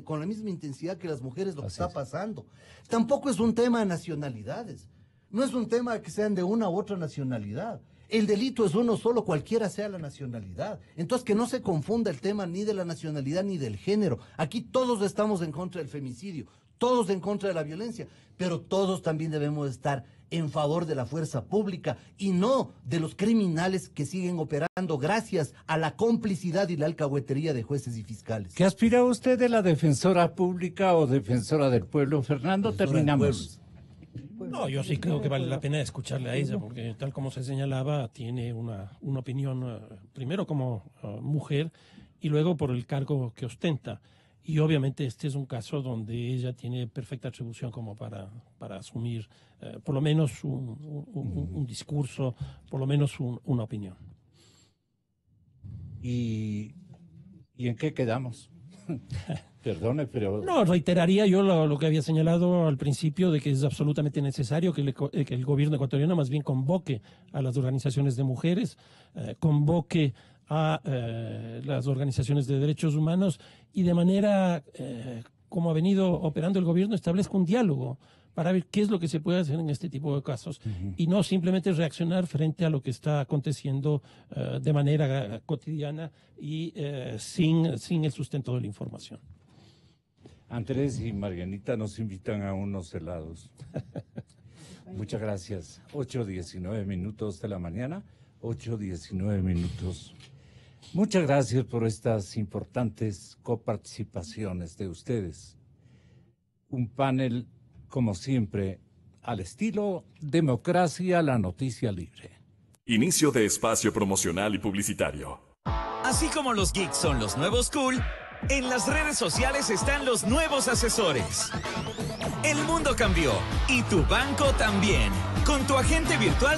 I: con la misma intensidad que las mujeres lo que está pasando. Tampoco es un tema de nacionalidades. No es un tema de que sean de una u otra nacionalidad. El delito es uno solo, cualquiera sea la nacionalidad. Entonces, que no se confunda el tema ni de la nacionalidad ni del género. Aquí todos estamos en contra del femicidio, todos en contra de la violencia, pero todos también debemos estar en favor de la fuerza pública y no de los criminales que siguen operando gracias a la complicidad y la alcahuetería de jueces y fiscales.
A: ¿Qué aspira usted de la defensora pública o defensora del pueblo? Fernando, terminamos.
B: No, yo sí creo que vale la pena escucharle a ella, porque tal como se señalaba, tiene una opinión, primero como mujer y luego por el cargo que ostenta. Y obviamente este es un caso donde ella tiene perfecta atribución como para asumir por lo menos un discurso, por lo menos una opinión.
A: ¿Y en qué quedamos? Perdone, pero...
B: No, reiteraría yo lo que había señalado al principio, de que es absolutamente necesario que el gobierno ecuatoriano más bien convoque a las organizaciones de mujeres, convoque a las organizaciones de derechos humanos y de manera, como ha venido operando el gobierno, establezca un diálogo para ver qué es lo que se puede hacer en este tipo de casos y no simplemente reaccionar frente a lo que está aconteciendo de manera cotidiana y sin el sustento de la información.
A: Andrés y Marianita nos invitan a unos helados. Muchas gracias. 8:19 minutos de la mañana, 8:19 minutos. Muchas gracias por estas importantes coparticipaciones de ustedes. Un panel, como siempre, al estilo democracia, la noticia libre.
J: Inicio de espacio promocional y publicitario.
K: Así como los geeks son los nuevos cool, en las redes sociales están los nuevos asesores. El mundo cambió y tu banco también. Con tu agente virtual